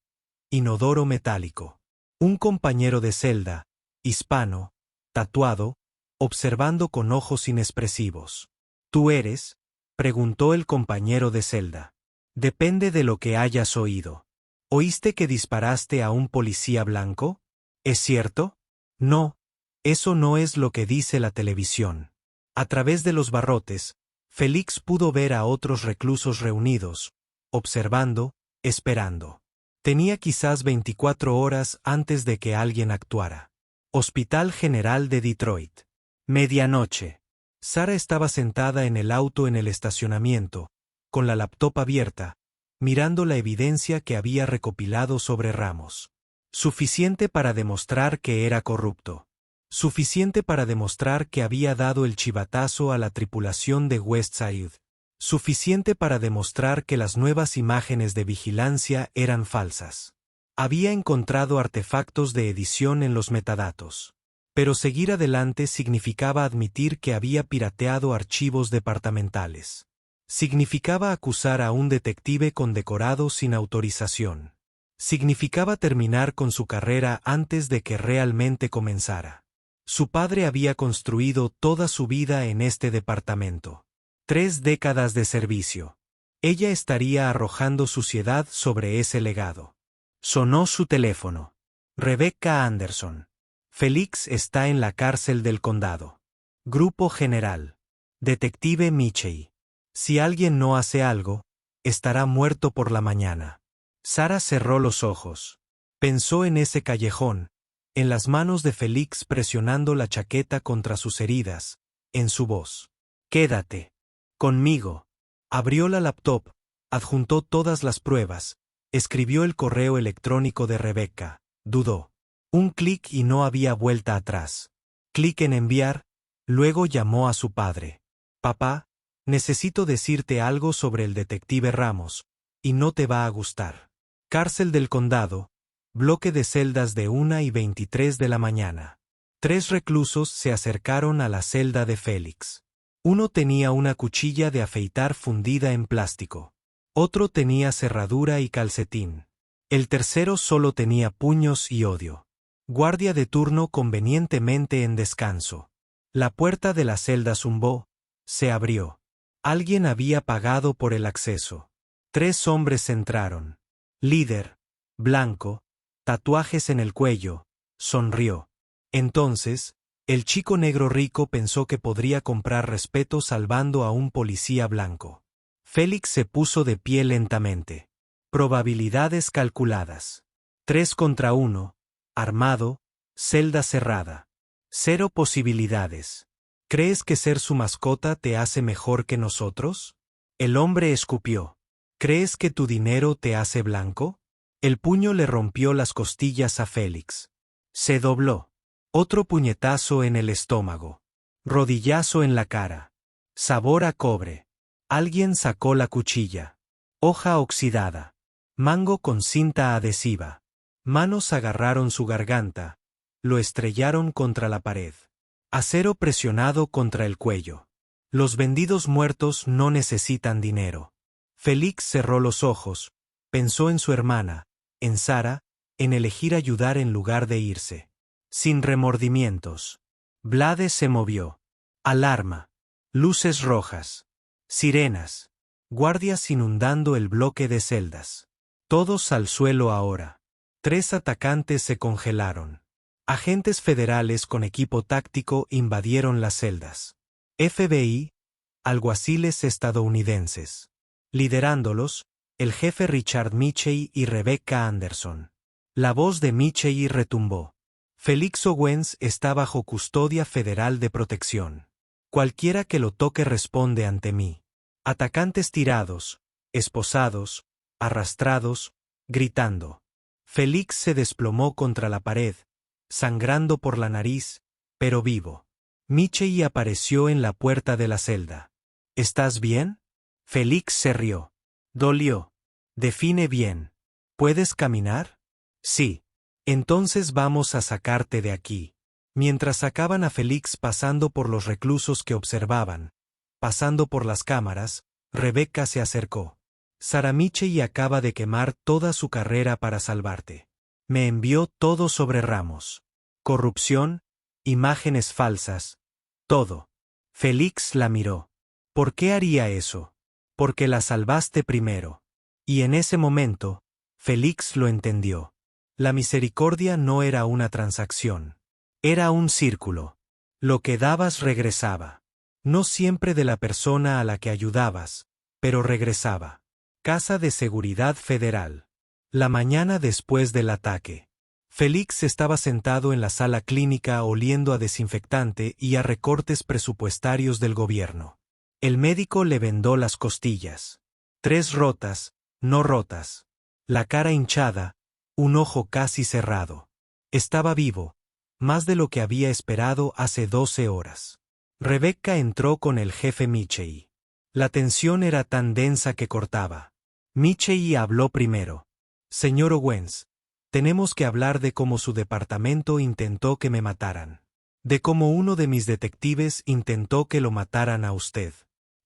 inodoro metálico. Un compañero de celda, hispano, tatuado, observando con ojos inexpresivos. ¿Tú eres? Preguntó el compañero de celda. Depende de lo que hayas oído. ¿Oíste que disparaste a un policía blanco? ¿Es cierto? No, eso no es lo que dice la televisión. A través de los barrotes, Felix pudo ver a otros reclusos reunidos, observando, esperando. Tenía quizás 24 horas antes de que alguien actuara. Hospital General de Detroit. Medianoche. Sara estaba sentada en el auto en el estacionamiento, con la laptop abierta, mirando la evidencia que había recopilado sobre Ramos. Suficiente para demostrar que era corrupto. Suficiente para demostrar que había dado el chivatazo a la tripulación de Westside. Suficiente para demostrar que las nuevas imágenes de vigilancia eran falsas. Había encontrado artefactos de edición en los metadatos. Pero seguir adelante significaba admitir que había pirateado archivos departamentales. Significaba acusar a un detective condecorado sin autorización. Significaba terminar con su carrera antes de que realmente comenzara. Su padre había construido toda su vida en este departamento. 3 décadas de servicio. Ella estaría arrojando suciedad sobre ese legado. Sonó su teléfono. Rebecca Anderson. Felix está en la cárcel del condado. Grupo General. Detective Mitchell. Si alguien no hace algo, estará muerto por la mañana. Sara cerró los ojos. Pensó en ese callejón, en las manos de Felix presionando la chaqueta contra sus heridas, en su voz. Quédate conmigo. Abrió la laptop, adjuntó todas las pruebas, escribió el correo electrónico de Rebecca, dudó. Un clic y no había vuelta atrás. Clic en enviar, luego llamó a su padre. Papá, necesito decirte algo sobre el detective Ramos, y no te va a gustar. Cárcel del condado, bloque de celdas de 1:23 de la mañana. 3 reclusos se acercaron a la celda de Félix. Uno tenía una cuchilla de afeitar fundida en plástico. Otro tenía cerradura y calcetín. El tercero solo tenía puños y odio. Guardia de turno convenientemente en descanso. La puerta de la celda zumbó, se abrió. Alguien había pagado por el acceso. 3 hombres entraron. Líder, blanco, tatuajes en el cuello, sonrió. Entonces, el chico negro rico pensó que podría comprar respeto salvando a un policía blanco. Félix se puso de pie lentamente. Probabilidades calculadas. 3 contra 1. Armado, celda cerrada. 0 posibilidades. ¿Crees que ser su mascota te hace mejor que nosotros? El hombre escupió. ¿Crees que tu dinero te hace blanco? El puño le rompió las costillas a Félix. Se dobló. Otro puñetazo en el estómago. Rodillazo en la cara. Sabor a cobre. Alguien sacó la cuchilla. Hoja oxidada. Mango con cinta adhesiva. Manos agarraron su garganta. Lo estrellaron contra la pared. Acero presionado contra el cuello. Los vendidos muertos no necesitan dinero. Félix cerró los ojos. Pensó en su hermana, en Sara, en elegir ayudar en lugar de irse. Sin remordimientos. Blade se movió. Alarma. Luces rojas. Sirenas. Guardias inundando el bloque de celdas. Todos al suelo ahora. 3 atacantes se congelaron. Agentes federales con equipo táctico invadieron las celdas. FBI, alguaciles estadounidenses. Liderándolos, el jefe Richard Mitchell y Rebecca Anderson. La voz de Mitchell retumbó. Felix Owens está bajo custodia federal de protección. Cualquiera que lo toque responde ante mí. Atacantes tirados, esposados, arrastrados, gritando. Felix se desplomó contra la pared, sangrando por la nariz, pero vivo. Mitchell apareció en la puerta de la celda. ¿Estás bien? Felix se rió. Dolió. Define bien. ¿Puedes caminar? Sí. Entonces vamos a sacarte de aquí. Mientras sacaban a Felix pasando por los reclusos que observaban, pasando por las cámaras, Rebecca se acercó. Sara Mitchell acaba de quemar toda su carrera para salvarte. Me envió todo sobre Ramos. Corrupción, imágenes falsas, todo. Felix la miró. ¿Por qué haría eso? Porque la salvaste primero. Y en ese momento, Felix lo entendió. La misericordia no era una transacción. Era un círculo. Lo que dabas regresaba. No siempre de la persona a la que ayudabas, pero regresaba. Casa de Seguridad Federal. La mañana después del ataque. Felix estaba sentado en la sala clínica oliendo a desinfectante y a recortes presupuestarios del gobierno. El médico le vendó las costillas. 3 rotas, no rotas. La cara hinchada, un ojo casi cerrado. Estaba vivo, más de lo que había esperado hace 12 horas. Rebecca entró con el jefe Mitchell. La tensión era tan densa que cortaba. Mitchell habló primero. Señor Owens, Tenemos que hablar de cómo su departamento intentó que me mataran. De cómo uno de mis detectives intentó que lo mataran a usted.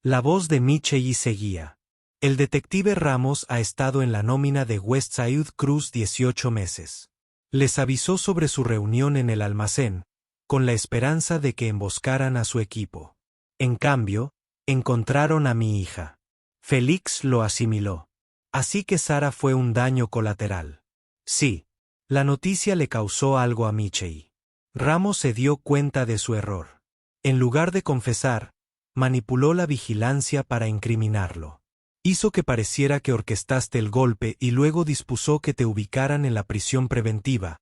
La voz de Michelle seguía. El detective Ramos ha estado en la nómina de Westside Cruz 18 meses. Les avisó sobre su reunión en el almacén, con la esperanza de que emboscaran a su equipo. En cambio, encontraron a mi hija. Félix lo asimiló. Así que Sara fue un daño colateral. Sí. La noticia le causó algo a Michelle. Ramos se dio cuenta de su error. En lugar de confesar, manipuló la vigilancia para incriminarlo. Hizo que pareciera que orquestaste el golpe y luego dispuso que te ubicaran en la prisión preventiva,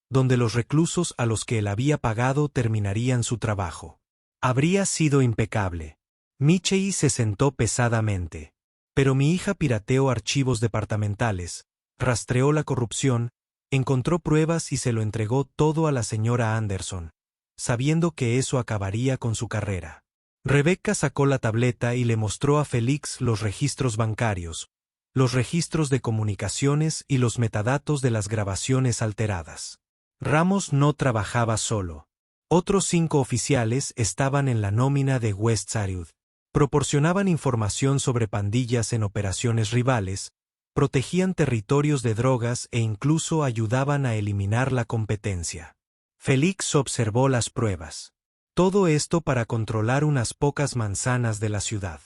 donde los reclusos a los que él había pagado terminarían su trabajo. Habría sido impecable. Michelle se sentó pesadamente. Pero mi hija pirateó archivos departamentales, rastreó la corrupción, encontró pruebas y se lo entregó todo a la señora Anderson, sabiendo que eso acabaría con su carrera. Rebecca sacó la tableta y le mostró a Félix los registros bancarios, los registros de comunicaciones y los metadatos de las grabaciones alteradas. Ramos no trabajaba solo. Otros 5 oficiales estaban en la nómina de Westside. Proporcionaban información sobre pandillas en operaciones rivales, protegían territorios de drogas e incluso ayudaban a eliminar la competencia. Félix observó las pruebas. Todo esto para controlar unas pocas manzanas de la ciudad.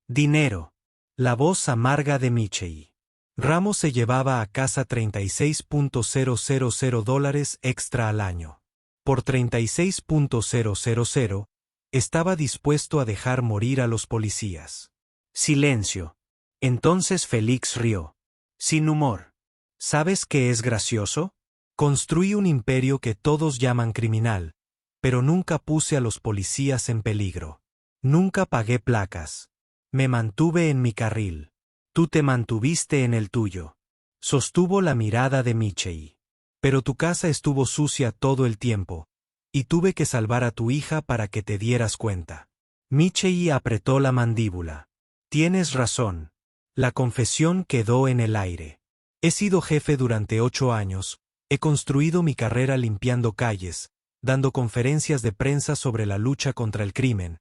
Dinero. La voz amarga de Michelle. Ramos se llevaba a casa $36,000 extra al año. Por $36,000, estaba dispuesto a dejar morir a los policías. Silencio. Entonces Félix rió. Sin humor. ¿Sabes qué es gracioso? Construí un imperio que todos llaman criminal, pero nunca puse a los policías en peligro. Nunca pagué placas. Me mantuve en mi carril. Tú te mantuviste en el tuyo. Sostuvo la mirada de Michelle. Pero tu casa estuvo sucia todo el tiempo, y tuve que salvar a tu hija para que te dieras cuenta. Michelle apretó la mandíbula. Tienes razón. La confesión quedó en el aire. He sido jefe durante 8 años, he construido mi carrera limpiando calles, dando conferencias de prensa sobre la lucha contra el crimen,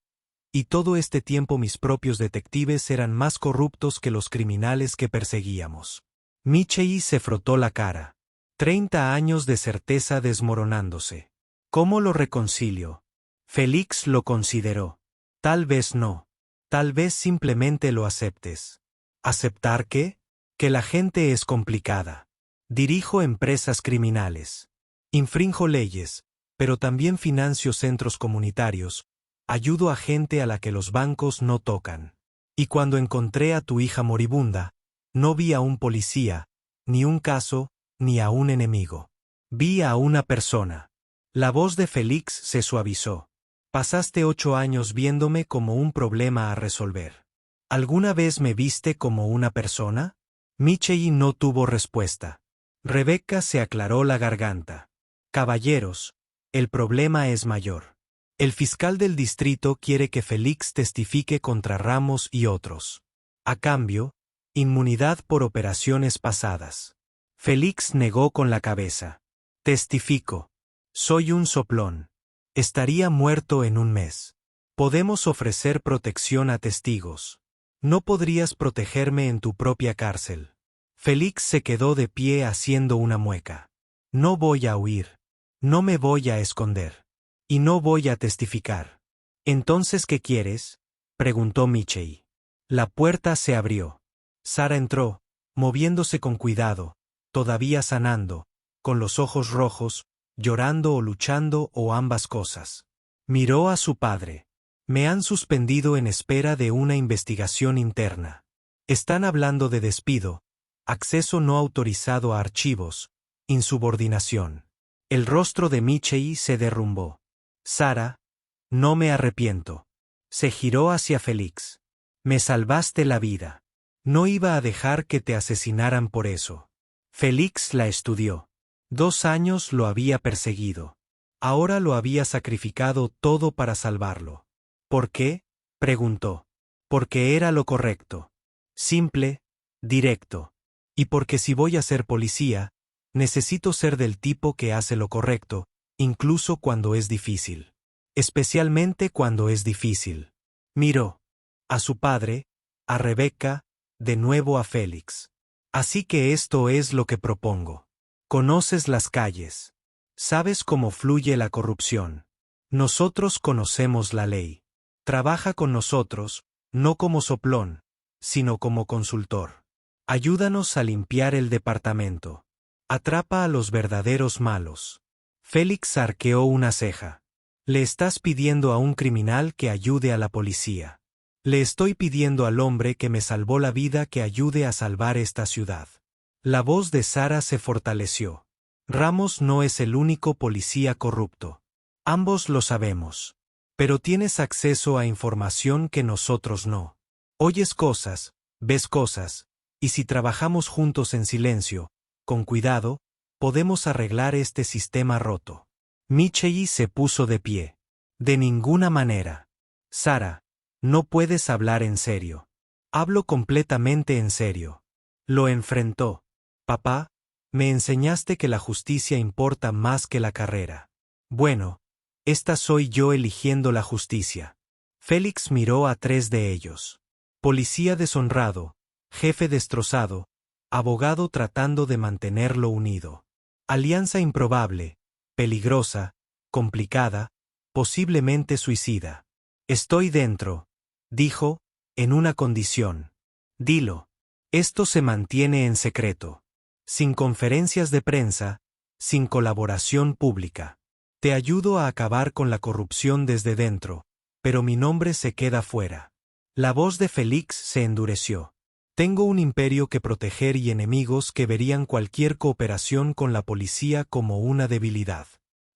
y todo este tiempo mis propios detectives eran más corruptos que los criminales que perseguíamos. Michelle se frotó la cara. 30 años de certeza desmoronándose. ¿Cómo lo reconcilio? Félix lo consideró. Tal vez no. Tal vez simplemente lo aceptes. ¿Aceptar qué? Que la gente es complicada. Dirijo empresas criminales. Infrinjo leyes, pero también financio centros comunitarios. Ayudo a gente a la que los bancos no tocan. Y cuando encontré a tu hija moribunda, no vi a un policía, ni un caso, ni a un enemigo. Vi a una persona. La voz de Félix se suavizó. Pasaste 8 años viéndome como un problema a resolver. ¿Alguna vez me viste como una persona? Michelle no tuvo respuesta. Rebecca se aclaró la garganta. Caballeros, el problema es mayor. El fiscal del distrito quiere que Félix testifique contra Ramos y otros. A cambio, inmunidad por operaciones pasadas. Félix negó con la cabeza. Testifico. Soy un soplón. Estaría muerto en un mes. Podemos ofrecer protección a testigos. No podrías protegerme en tu propia cárcel. Félix se quedó de pie haciendo una mueca. No voy a huir. No me voy a esconder. Y no voy a testificar. ¿Entonces qué quieres? Preguntó Michelle. La puerta se abrió. Sara entró, moviéndose con cuidado, todavía sanando, con los ojos rojos, llorando o luchando o ambas cosas. Miró a su padre. Me han suspendido en espera de una investigación interna. Están hablando de despido, acceso no autorizado a archivos, insubordinación. El rostro de Michelle se derrumbó. Sara, no me arrepiento. Se giró hacia Félix. Me salvaste la vida. No iba a dejar que te asesinaran por eso. Félix la estudió. 2 años lo había perseguido. Ahora lo había sacrificado todo para salvarlo. ¿Por qué? Preguntó. Porque era lo correcto. Simple, directo. Y porque si voy a ser policía, Necesito ser del tipo que hace lo correcto, incluso cuando es difícil. Especialmente cuando es difícil. Miró a su padre, a Rebecca, de nuevo a Félix. Así que esto es lo que propongo. Conoces las calles. Sabes cómo fluye la corrupción. Nosotros conocemos la ley. Trabaja con nosotros, no como soplón, sino como consultor. Ayúdanos a limpiar el departamento. Atrapa a los verdaderos malos. Félix arqueó una ceja. Le estás pidiendo a un criminal que ayude a la policía. Le estoy pidiendo al hombre que me salvó la vida que ayude a salvar esta ciudad. La voz de Sara se fortaleció. Ramos no es el único policía corrupto. Ambos lo sabemos. Pero tienes acceso a información que nosotros no. Oyes cosas, ves cosas, y si trabajamos juntos en silencio, con cuidado, podemos arreglar este sistema roto. Michei se puso de pie. De ninguna manera. Sara, no puedes hablar en serio. Hablo completamente en serio. Lo enfrentó. Papá, me enseñaste que la justicia importa más que la carrera. Bueno, esta soy yo eligiendo la justicia. Félix miró a 3 de ellos. Policía deshonrado, jefe destrozado, abogado tratando de mantenerlo unido. Alianza improbable, peligrosa, complicada, posiblemente suicida. Estoy dentro, dijo, en una condición. Dilo. Esto se mantiene en secreto. Sin conferencias de prensa, sin colaboración pública. Te ayudo a acabar con la corrupción desde dentro, pero mi nombre se queda fuera. La voz de Félix se endureció. Tengo un imperio que proteger y enemigos que verían cualquier cooperación con la policía como una debilidad.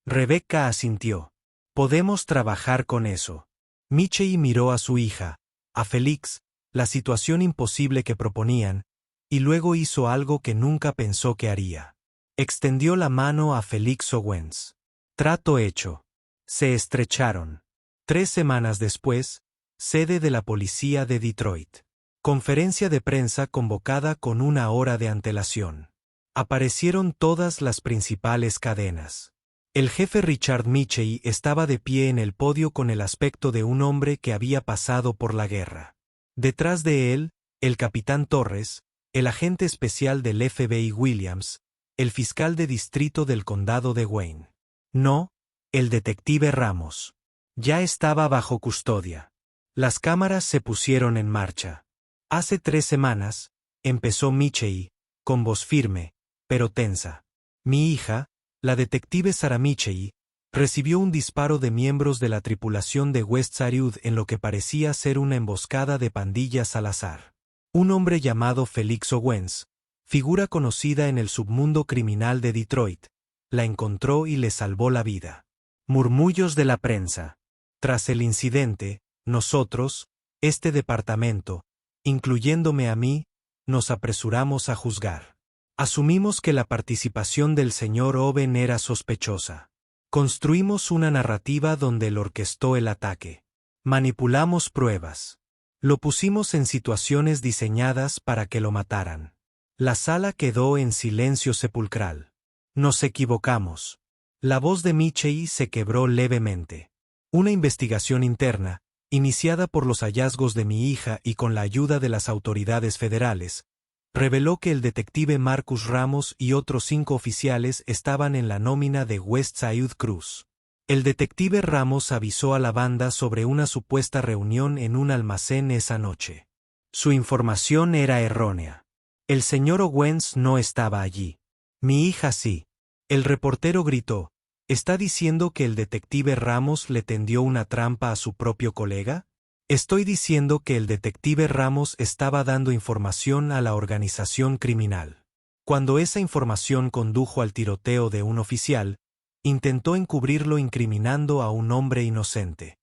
Rebecca asintió. Podemos trabajar con eso. Michei miró a su hija, a Félix, la situación imposible que proponían, y luego hizo algo que nunca pensó que haría. Extendió la mano a Félix Owens. Trato hecho. Se estrecharon. 3 semanas después, sede de la policía de Detroit. Conferencia de prensa convocada con 1 hora de antelación. Aparecieron todas las principales cadenas. El jefe Richard Michei estaba de pie en el podio con el aspecto de un hombre que había pasado por la guerra. Detrás de él, el capitán Torres, el agente especial del FBI Williams, el fiscal de distrito del condado de Wayne. No, el detective Ramos. Ya estaba bajo custodia. Las cámaras se pusieron en marcha. Hace 3 semanas, empezó Michei, con voz firme, pero tensa. Mi hija, la detective Sara Michei, recibió un disparo de miembros de la tripulación de West Saryud en lo que parecía ser una emboscada de pandillas al azar. Un hombre llamado Félix Owens, figura conocida en el submundo criminal de Detroit, la encontró y le salvó la vida. Murmullos de la prensa. Tras el incidente, nosotros, este departamento, incluyéndome a mí, nos apresuramos a juzgar. Asumimos que la participación del señor Owen era sospechosa. Construimos una narrativa donde él orquestó el ataque. Manipulamos pruebas. Lo pusimos en situaciones diseñadas para que lo mataran. La sala quedó en silencio sepulcral. Nos equivocamos. La voz de Michei se quebró levemente. Una investigación interna, iniciada por los hallazgos de mi hija y con la ayuda de las autoridades federales, reveló que el detective Marcus Ramos y otros 5 oficiales estaban en la nómina de West Saryud Cruz. El detective Ramos avisó a la banda sobre una supuesta reunión en un almacén esa noche. Su información era errónea. El señor Owens no estaba allí. Mi hija sí. El reportero gritó, ¿está diciendo que el detective Ramos le tendió una trampa a su propio colega? Estoy diciendo que el detective Ramos estaba dando información a la organización criminal. Cuando esa información condujo al tiroteo de un oficial, intentó encubrirlo incriminando a un hombre inocente.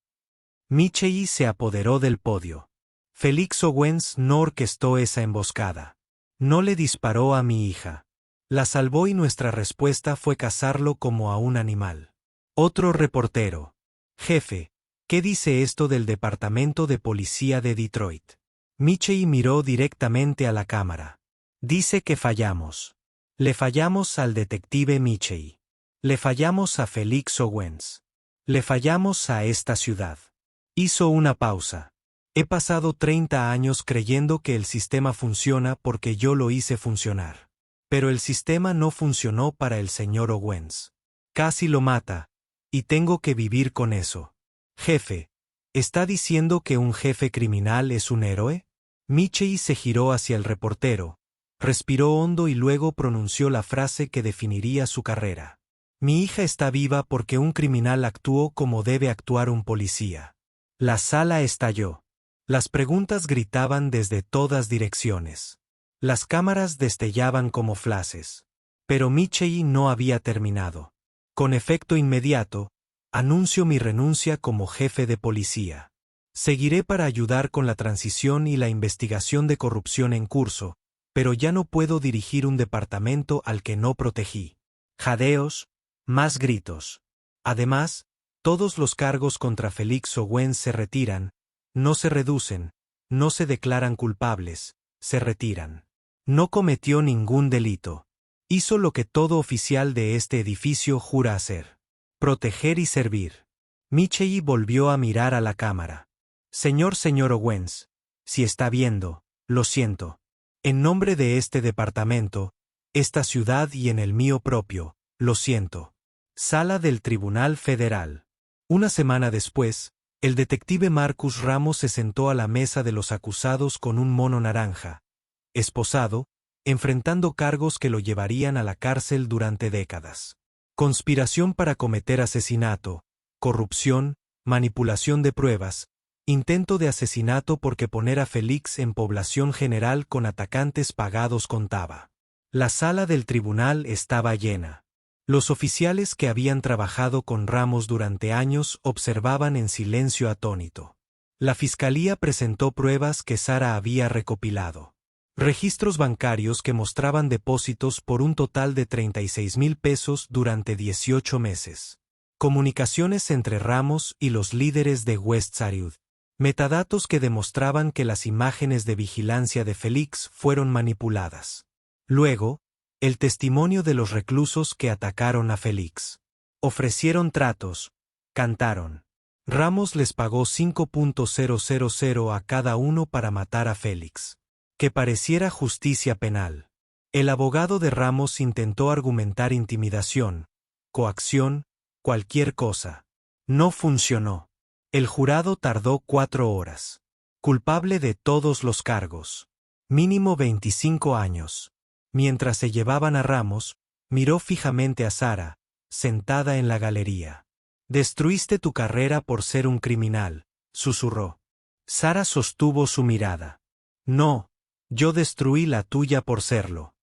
Michei se apoderó del podio. Félix Owens no orquestó esa emboscada. No le disparó a mi hija. La salvó y nuestra respuesta fue cazarlo como a un animal. Otro reportero. Jefe, ¿qué dice esto del Departamento de Policía de Detroit? Michei miró directamente a la cámara. Dice que fallamos. Le fallamos al detective Michei. Le fallamos a Felix Owens. Le fallamos a esta ciudad. Hizo una pausa. He pasado 30 años creyendo que el sistema funciona porque yo lo hice funcionar. Pero el sistema no funcionó para el señor Owens. Casi lo mata, y tengo que vivir con eso. Jefe, ¿está diciendo que un jefe criminal es un héroe? Michei se giró hacia el reportero, respiró hondo y luego pronunció la frase que definiría su carrera. Mi hija está viva porque un criminal actuó como debe actuar un policía. La sala estalló. Las preguntas gritaban desde todas direcciones. Las cámaras destellaban como flashes. Pero Michei no había terminado. Con efecto inmediato, anuncio mi renuncia como jefe de policía. Seguiré para ayudar con la transición y la investigación de corrupción en curso, pero ya no puedo dirigir un departamento al que no protegí. Jadeos, más gritos. Además, todos los cargos contra Felix Owens se retiran, no se reducen, no se declaran culpables, se retiran. No cometió ningún delito. Hizo lo que todo oficial de este edificio jura hacer. Proteger y servir. Michei volvió a mirar a la cámara. Señor Owens, si está viendo, lo siento. En nombre de este departamento, esta ciudad y en el mío propio, lo siento. Sala del Tribunal Federal. Una semana después, el detective Marcus Ramos se sentó a la mesa de los acusados con un mono naranja, esposado, enfrentando cargos que lo llevarían a la cárcel durante décadas. Conspiración para cometer asesinato, corrupción, manipulación de pruebas, intento de asesinato porque poner a Felix en población general con atacantes pagados contaba. La sala del tribunal estaba llena. Los oficiales que habían trabajado con Ramos durante años observaban en silencio atónito. La fiscalía presentó pruebas que Sara había recopilado. Registros bancarios que mostraban depósitos por un total de 36,000 pesos durante 18 meses. Comunicaciones entre Ramos y los líderes de West Saryut. Metadatos que demostraban que las imágenes de vigilancia de Felix fueron manipuladas. Luego, el testimonio de los reclusos que atacaron a Felix. Ofrecieron tratos, cantaron. Ramos les pagó 5,000 a cada uno para matar a Felix. Que pareciera justicia penal. El abogado de Ramos intentó argumentar intimidación, coacción, cualquier cosa. No funcionó. El jurado tardó 4 horas. Culpable de todos los cargos. Mínimo 25 años. Mientras se llevaban a Ramos, miró fijamente a Sara, sentada en la galería. Destruiste tu carrera por ser un criminal, susurró. Sara sostuvo su mirada. No. Yo destruí la tuya por serlo.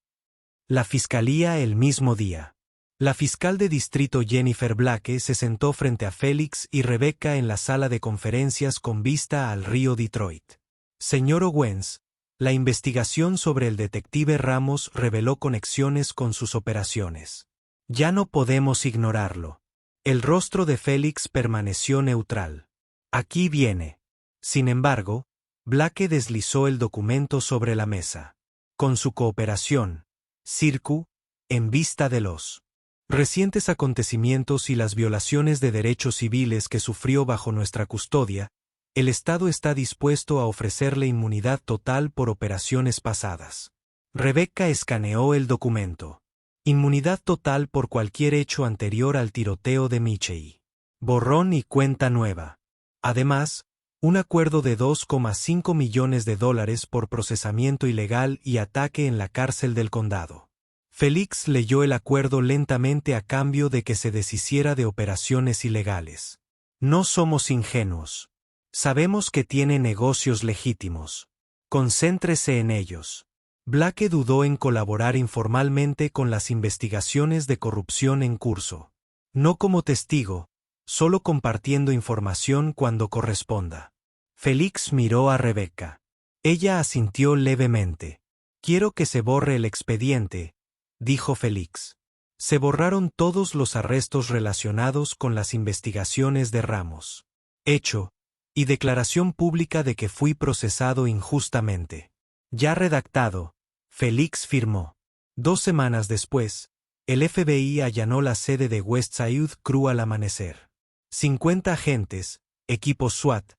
La fiscalía el mismo día. La fiscal de distrito Jennifer Blake se sentó frente a Felix y Rebecca en la sala de conferencias con vista al río Detroit. Señor Owens, la investigación sobre el detective Ramos reveló conexiones con sus operaciones. Ya no podemos ignorarlo. El rostro de Felix permaneció neutral. Aquí viene. Sin embargo, Blake deslizó el documento sobre la mesa. Con su cooperación, Circu, en vista de los recientes acontecimientos y las violaciones de derechos civiles que sufrió bajo nuestra custodia, el Estado está dispuesto a ofrecerle inmunidad total por operaciones pasadas. Rebecca escaneó el documento. Inmunidad total por cualquier hecho anterior al tiroteo de Michei. Borrón y cuenta nueva. Además, un acuerdo de $2,5 millones por procesamiento ilegal y ataque en la cárcel del condado. Felix leyó el acuerdo lentamente a cambio de que se deshiciera de operaciones ilegales. No somos ingenuos. Sabemos que tiene negocios legítimos. Concéntrese en ellos. Blake dudó en colaborar informalmente con las investigaciones de corrupción en curso. No como testigo, solo compartiendo información cuando corresponda. Felix miró a Rebecca. Ella asintió levemente. Quiero que se borre el expediente, dijo Felix. Se borraron todos los arrestos relacionados con las investigaciones de Ramos. Hecho, y declaración pública de que fui procesado injustamente. Ya redactado, Felix firmó. 2 semanas después, el FBI allanó la sede de Westside Crew al amanecer. 50 agentes, equipos SWAT,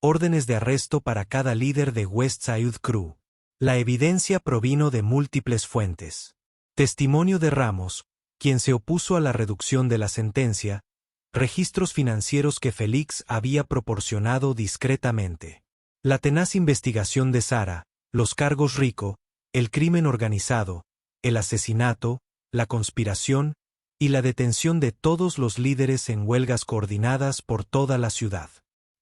órdenes de arresto para cada líder de Westside Crew. La evidencia provino de múltiples fuentes. Testimonio de Ramos, quien se opuso a la reducción de la sentencia, registros financieros que Félix había proporcionado discretamente. La tenaz investigación de Sara, los cargos Rico, el crimen organizado, el asesinato, la conspiración y la detención de todos los líderes en huelgas coordinadas por toda la ciudad.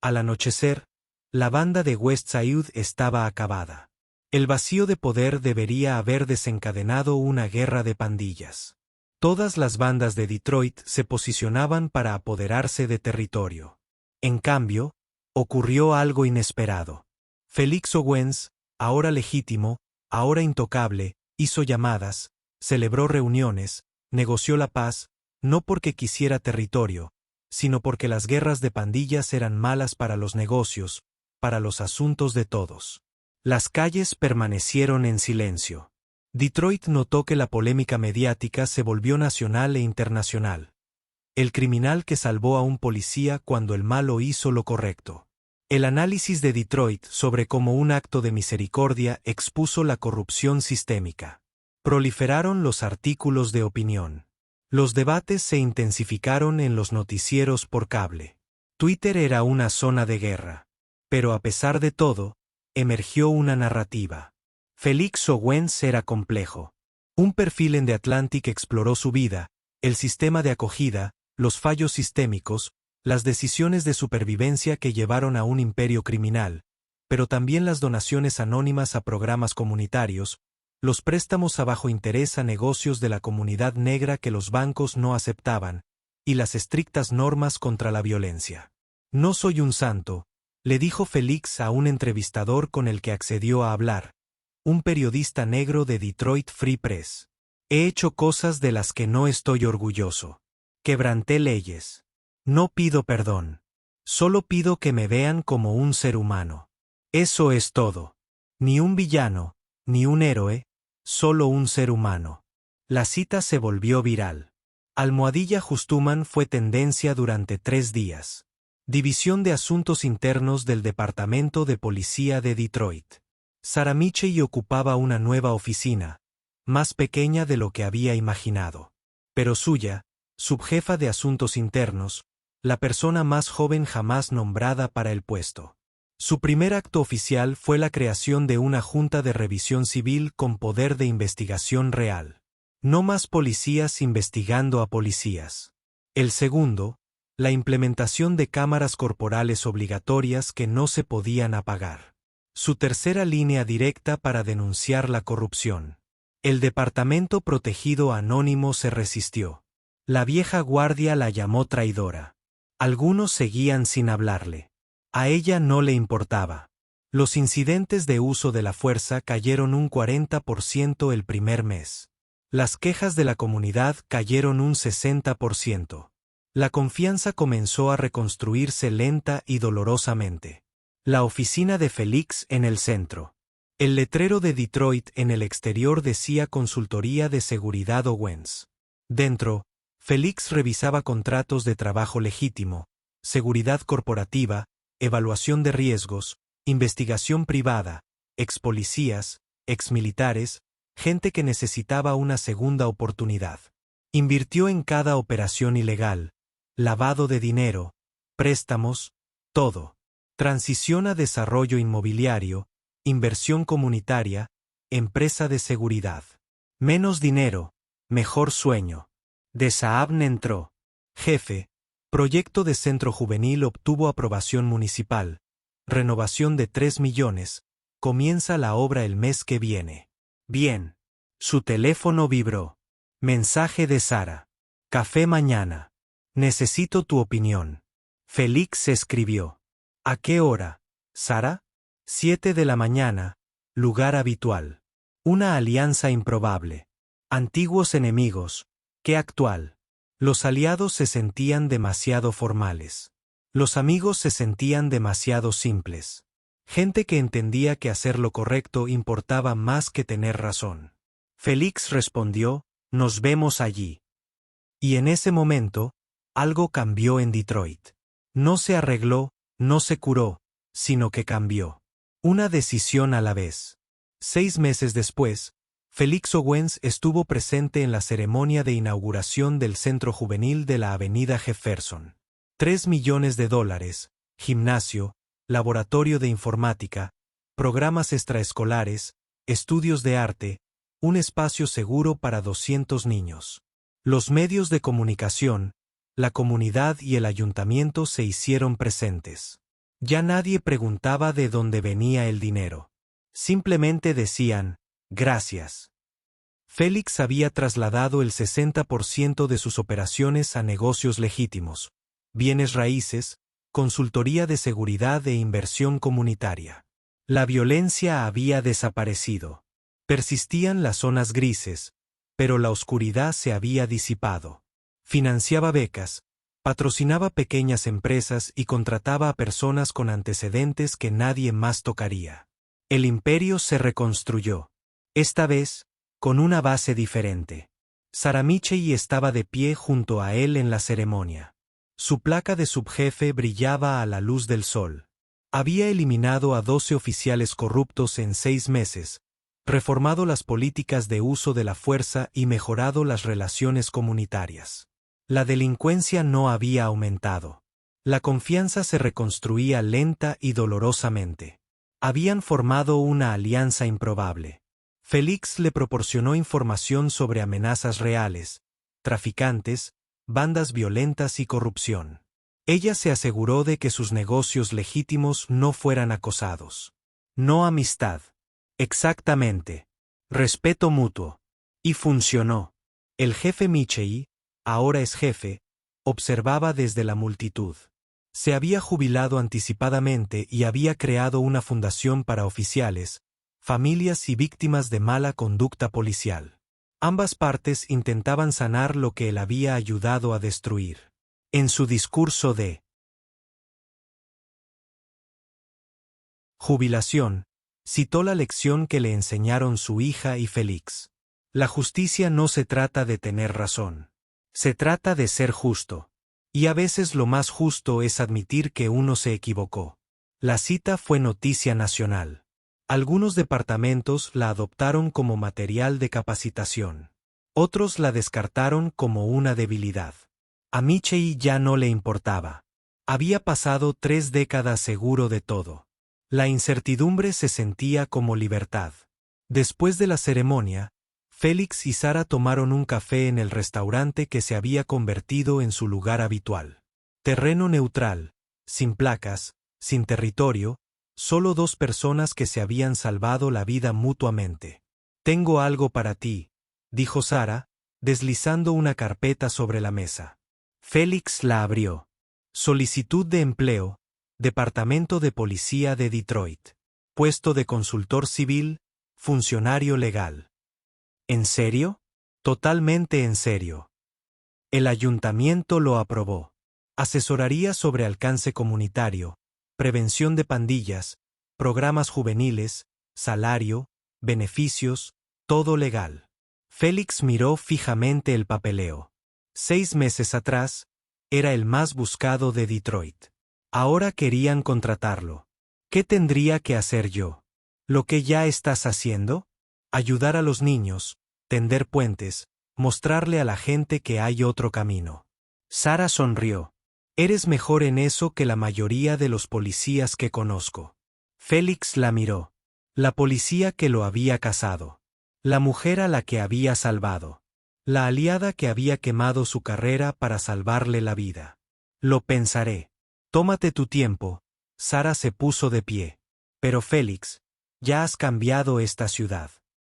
Al anochecer, la banda de Westside estaba acabada. El vacío de poder debería haber desencadenado una guerra de pandillas. Todas las bandas de Detroit se posicionaban para apoderarse de territorio. En cambio, ocurrió algo inesperado. Félix Owens, ahora legítimo, ahora intocable, hizo llamadas, celebró reuniones, negoció la paz, no porque quisiera territorio, sino porque las guerras de pandillas eran malas para los negocios, para los asuntos de todos. Las calles permanecieron en silencio. Detroit notó que la polémica mediática se volvió nacional e internacional. El criminal que salvó a un policía cuando el malo hizo lo correcto. El análisis de Detroit sobre cómo un acto de misericordia expuso la corrupción sistémica. Proliferaron los artículos de opinión. Los debates se intensificaron en los noticieros por cable. Twitter era una zona de guerra. Pero a pesar de todo, emergió una narrativa. Félix Owens era complejo. Un perfil en The Atlantic exploró su vida, el sistema de acogida, los fallos sistémicos, las decisiones de supervivencia que llevaron a un imperio criminal, pero también las donaciones anónimas a programas comunitarios, los préstamos a bajo interés a negocios de la comunidad negra que los bancos no aceptaban, y las estrictas normas contra la violencia. No soy un santo, le dijo Félix a un entrevistador con el que accedió a hablar, un periodista negro de Detroit Free Press. He hecho cosas de las que no estoy orgulloso. Quebranté leyes. No pido perdón. Solo pido que me vean como un ser humano. Eso es todo. Ni un villano, ni un héroe, solo un ser humano. La cita se volvió viral. Almohadilla Justuman fue tendencia durante 3 días. División de Asuntos Internos del Departamento de Policía de Detroit. Sara Michey ocupaba una nueva oficina, más pequeña de lo que había imaginado. Pero suya, subjefa de Asuntos Internos, la persona más joven jamás nombrada para el puesto. Su primer acto oficial fue la creación de una junta de revisión civil con poder de investigación real. No más policías investigando a policías. El segundo, la implementación de cámaras corporales obligatorias que no se podían apagar. Su tercera línea directa para denunciar la corrupción. El Departamento Protegido Anónimo se resistió. La vieja guardia la llamó traidora. Algunos seguían sin hablarle. A ella no le importaba. Los incidentes de uso de la fuerza cayeron un 40% el primer mes. Las quejas de la comunidad cayeron un 60%. La confianza comenzó a reconstruirse lenta y dolorosamente. La oficina de Félix en el centro. El letrero de Detroit en el exterior decía Consultoría de Seguridad Owens. Dentro, Félix revisaba contratos de trabajo legítimo, seguridad corporativa, evaluación de riesgos, investigación privada, expolicías, exmilitares, gente que necesitaba una segunda oportunidad. Invirtió en cada operación ilegal, lavado de dinero, préstamos, todo. Transición a desarrollo inmobiliario, inversión comunitaria, empresa de seguridad. Menos dinero, mejor sueño. De Saab entró. Jefe, proyecto de centro juvenil obtuvo aprobación municipal. Renovación de 3 millones. Comienza la obra el mes que viene. Bien. Su teléfono vibró. Mensaje de Sara. Café mañana. Necesito tu opinión. Félix escribió. ¿A qué hora, Sara? 7 de la mañana, lugar habitual. Una alianza improbable. Antiguos enemigos, qué actual. Los aliados se sentían demasiado formales. Los amigos se sentían demasiado simples. Gente que entendía que hacer lo correcto importaba más que tener razón. Félix respondió, «Nos vemos allí». Y en ese momento, algo cambió en Detroit. No se arregló, no se curó, sino que cambió. Una decisión a la vez. 6 meses después, Félix Owens estuvo presente en la ceremonia de inauguración del Centro Juvenil de la Avenida Jefferson. $3 millones, gimnasio, laboratorio de informática, programas extraescolares, estudios de arte, un espacio seguro para 200 niños. Los medios de comunicación, la comunidad y el ayuntamiento se hicieron presentes. Ya nadie preguntaba de dónde venía el dinero. Simplemente decían, gracias. Félix había trasladado el 60% de sus operaciones a negocios legítimos, bienes raíces, consultoría de seguridad e inversión comunitaria. La violencia había desaparecido. Persistían las zonas grises, pero la oscuridad se había disipado. Financiaba becas, patrocinaba pequeñas empresas y contrataba a personas con antecedentes que nadie más tocaría. El imperio se reconstruyó. Esta vez, con una base diferente. Sarah Michey estaba de pie junto a él en la ceremonia. Su placa de subjefe brillaba a la luz del sol. Había eliminado a 12 oficiales corruptos en 6 meses, reformado las políticas de uso de la fuerza y mejorado las relaciones comunitarias. La delincuencia no había aumentado. La confianza se reconstruía lenta y dolorosamente. Habían formado una alianza improbable. Félix le proporcionó información sobre amenazas reales, traficantes, bandas violentas y corrupción. Ella se aseguró de que sus negocios legítimos no fueran acosados. No amistad. Exactamente. Respeto mutuo. Y funcionó. El jefe Michey, ahora es jefe, observaba desde la multitud. Se había jubilado anticipadamente y había creado una fundación para oficiales, familias y víctimas de mala conducta policial. Ambas partes intentaban sanar lo que él había ayudado a destruir. En su discurso de jubilación, citó la lección que le enseñaron su hija y Félix. La justicia no se trata de tener razón. Se trata de ser justo. Y a veces lo más justo es admitir que uno se equivocó. La cita fue noticia nacional. Algunos departamentos la adoptaron como material de capacitación. Otros la descartaron como una debilidad. A Michey ya no le importaba. Había pasado 3 décadas seguro de todo. La incertidumbre se sentía como libertad. Después de la ceremonia, Félix y Sarah tomaron un café en el restaurante que se había convertido en su lugar habitual. Terreno neutral, sin placas, sin territorio, solo 2 personas que se habían salvado la vida mutuamente. «Tengo algo para ti», dijo Sarah, deslizando una carpeta sobre la mesa. Félix la abrió. Solicitud de empleo, Departamento de Policía de Detroit. Puesto de consultor civil, funcionario legal. ¿En serio? Totalmente en serio. El ayuntamiento lo aprobó. Asesoraría sobre alcance comunitario, prevención de pandillas, programas juveniles, salario, beneficios, todo legal. Félix miró fijamente el papeleo. 6 meses atrás, era el más buscado de Detroit. Ahora querían contratarlo. ¿Qué tendría que hacer yo? ¿Lo que ya estás haciendo? Ayudar a los niños, tender puentes, mostrarle a la gente que hay otro camino. Sarah sonrió. Eres mejor en eso que la mayoría de los policías que conozco. Félix la miró. La policía que lo había casado. La mujer a la que había salvado. La aliada que había quemado su carrera para salvarle la vida. Lo pensaré. Tómate tu tiempo. Sarah se puso de pie. Pero Félix, ya has cambiado esta ciudad.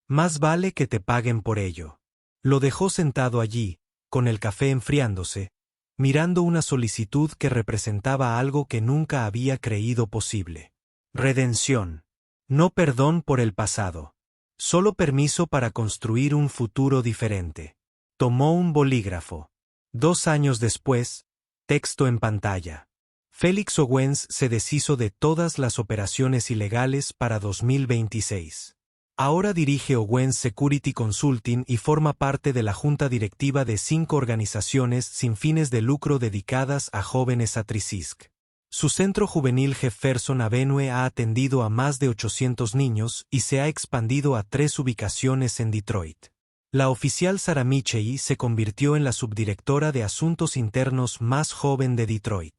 Más vale que te paguen por ello. Lo dejó sentado allí, con el café enfriándose, mirando una solicitud que representaba algo que nunca había creído posible. Redención. No perdón por el pasado. Solo permiso para construir un futuro diferente. Tomó un bolígrafo. 2 años después, texto en pantalla. Félix Owens se deshizo de todas las operaciones ilegales para 2026. Ahora dirige Owens Security Consulting y forma parte de la junta directiva de 5 organizaciones sin fines de lucro dedicadas a jóvenes at risk. Su centro juvenil Jefferson Avenue ha atendido a más de 800 niños y se ha expandido a 3 ubicaciones en Detroit. La oficial Sarah Michey se convirtió en la subdirectora de asuntos internos más joven de Detroit.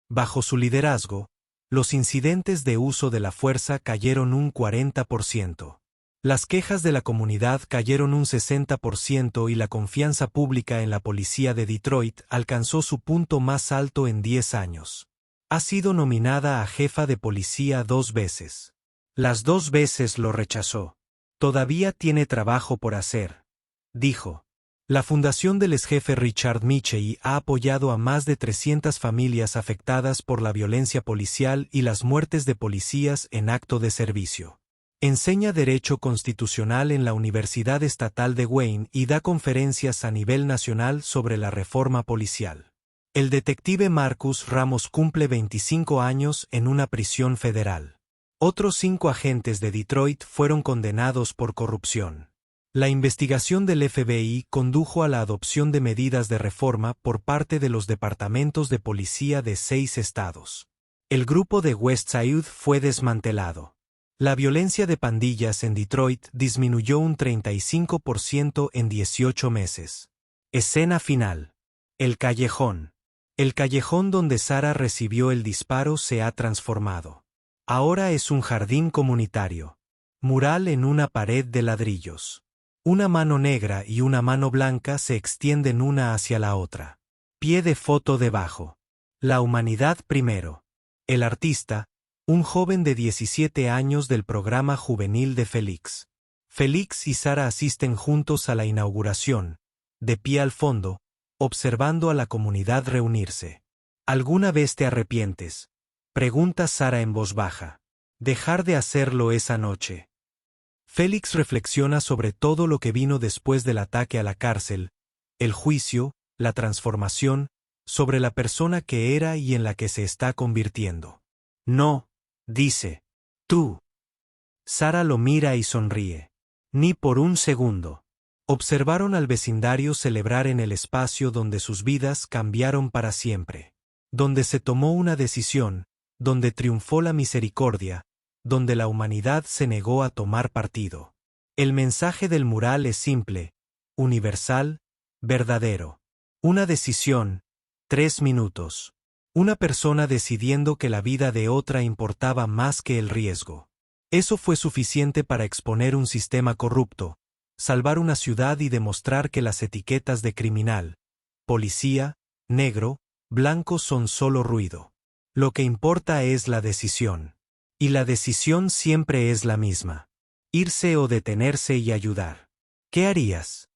Bajo su liderazgo, los incidentes de uso de la fuerza cayeron un 40%. Las quejas de la comunidad cayeron un 60% y la confianza pública en la policía de Detroit alcanzó su punto más alto en 10 años. Ha sido nominada a jefa de policía 2 veces. Las 2 veces lo rechazó. Todavía tiene trabajo por hacer, dijo. La fundación del exjefe Richard Michey ha apoyado a más de 300 familias afectadas por la violencia policial y las muertes de policías en acto de servicio. Enseña Derecho Constitucional en la Universidad Estatal de Wayne y da conferencias a nivel nacional sobre la reforma policial. El detective Marcus Ramos cumple 25 años en una prisión federal. Otros 5 agentes de Detroit fueron condenados por corrupción. La investigación del FBI condujo a la adopción de medidas de reforma por parte de los departamentos de policía de 6 estados. El grupo de Westside fue desmantelado. La violencia de pandillas en Detroit disminuyó un 35% en 18 meses. Escena final. El callejón. El callejón donde Sarah recibió el disparo se ha transformado. Ahora es un jardín comunitario. Mural en una pared de ladrillos. Una mano negra y una mano blanca se extienden una hacia la otra. Pie de foto debajo. La humanidad primero. El artista, un joven de 17 años del programa juvenil de Félix. Félix y Sarah asisten juntos a la inauguración, de pie al fondo, observando a la comunidad reunirse. ¿Alguna vez te arrepientes?, pregunta Sarah en voz baja. Dejar de hacerlo esa noche. Félix reflexiona sobre todo lo que vino después del ataque a la cárcel, el juicio, la transformación, sobre la persona que era y en la que se está convirtiendo. No, dice. Tú. Sarah lo mira y sonríe. Ni por un segundo. Observaron al vecindario celebrar en el espacio donde sus vidas cambiaron para siempre. Donde se tomó una decisión, donde triunfó la misericordia, donde la humanidad se negó a tomar partido. El mensaje del mural es simple, universal, verdadero. Una decisión, 3 minutos. Una persona decidiendo que la vida de otra importaba más que el riesgo. Eso fue suficiente para exponer un sistema corrupto, salvar una ciudad y demostrar que las etiquetas de criminal, policía, negro, blanco son solo ruido. Lo que importa es la decisión. Y la decisión siempre es la misma. Irse o detenerse y ayudar. ¿Qué harías?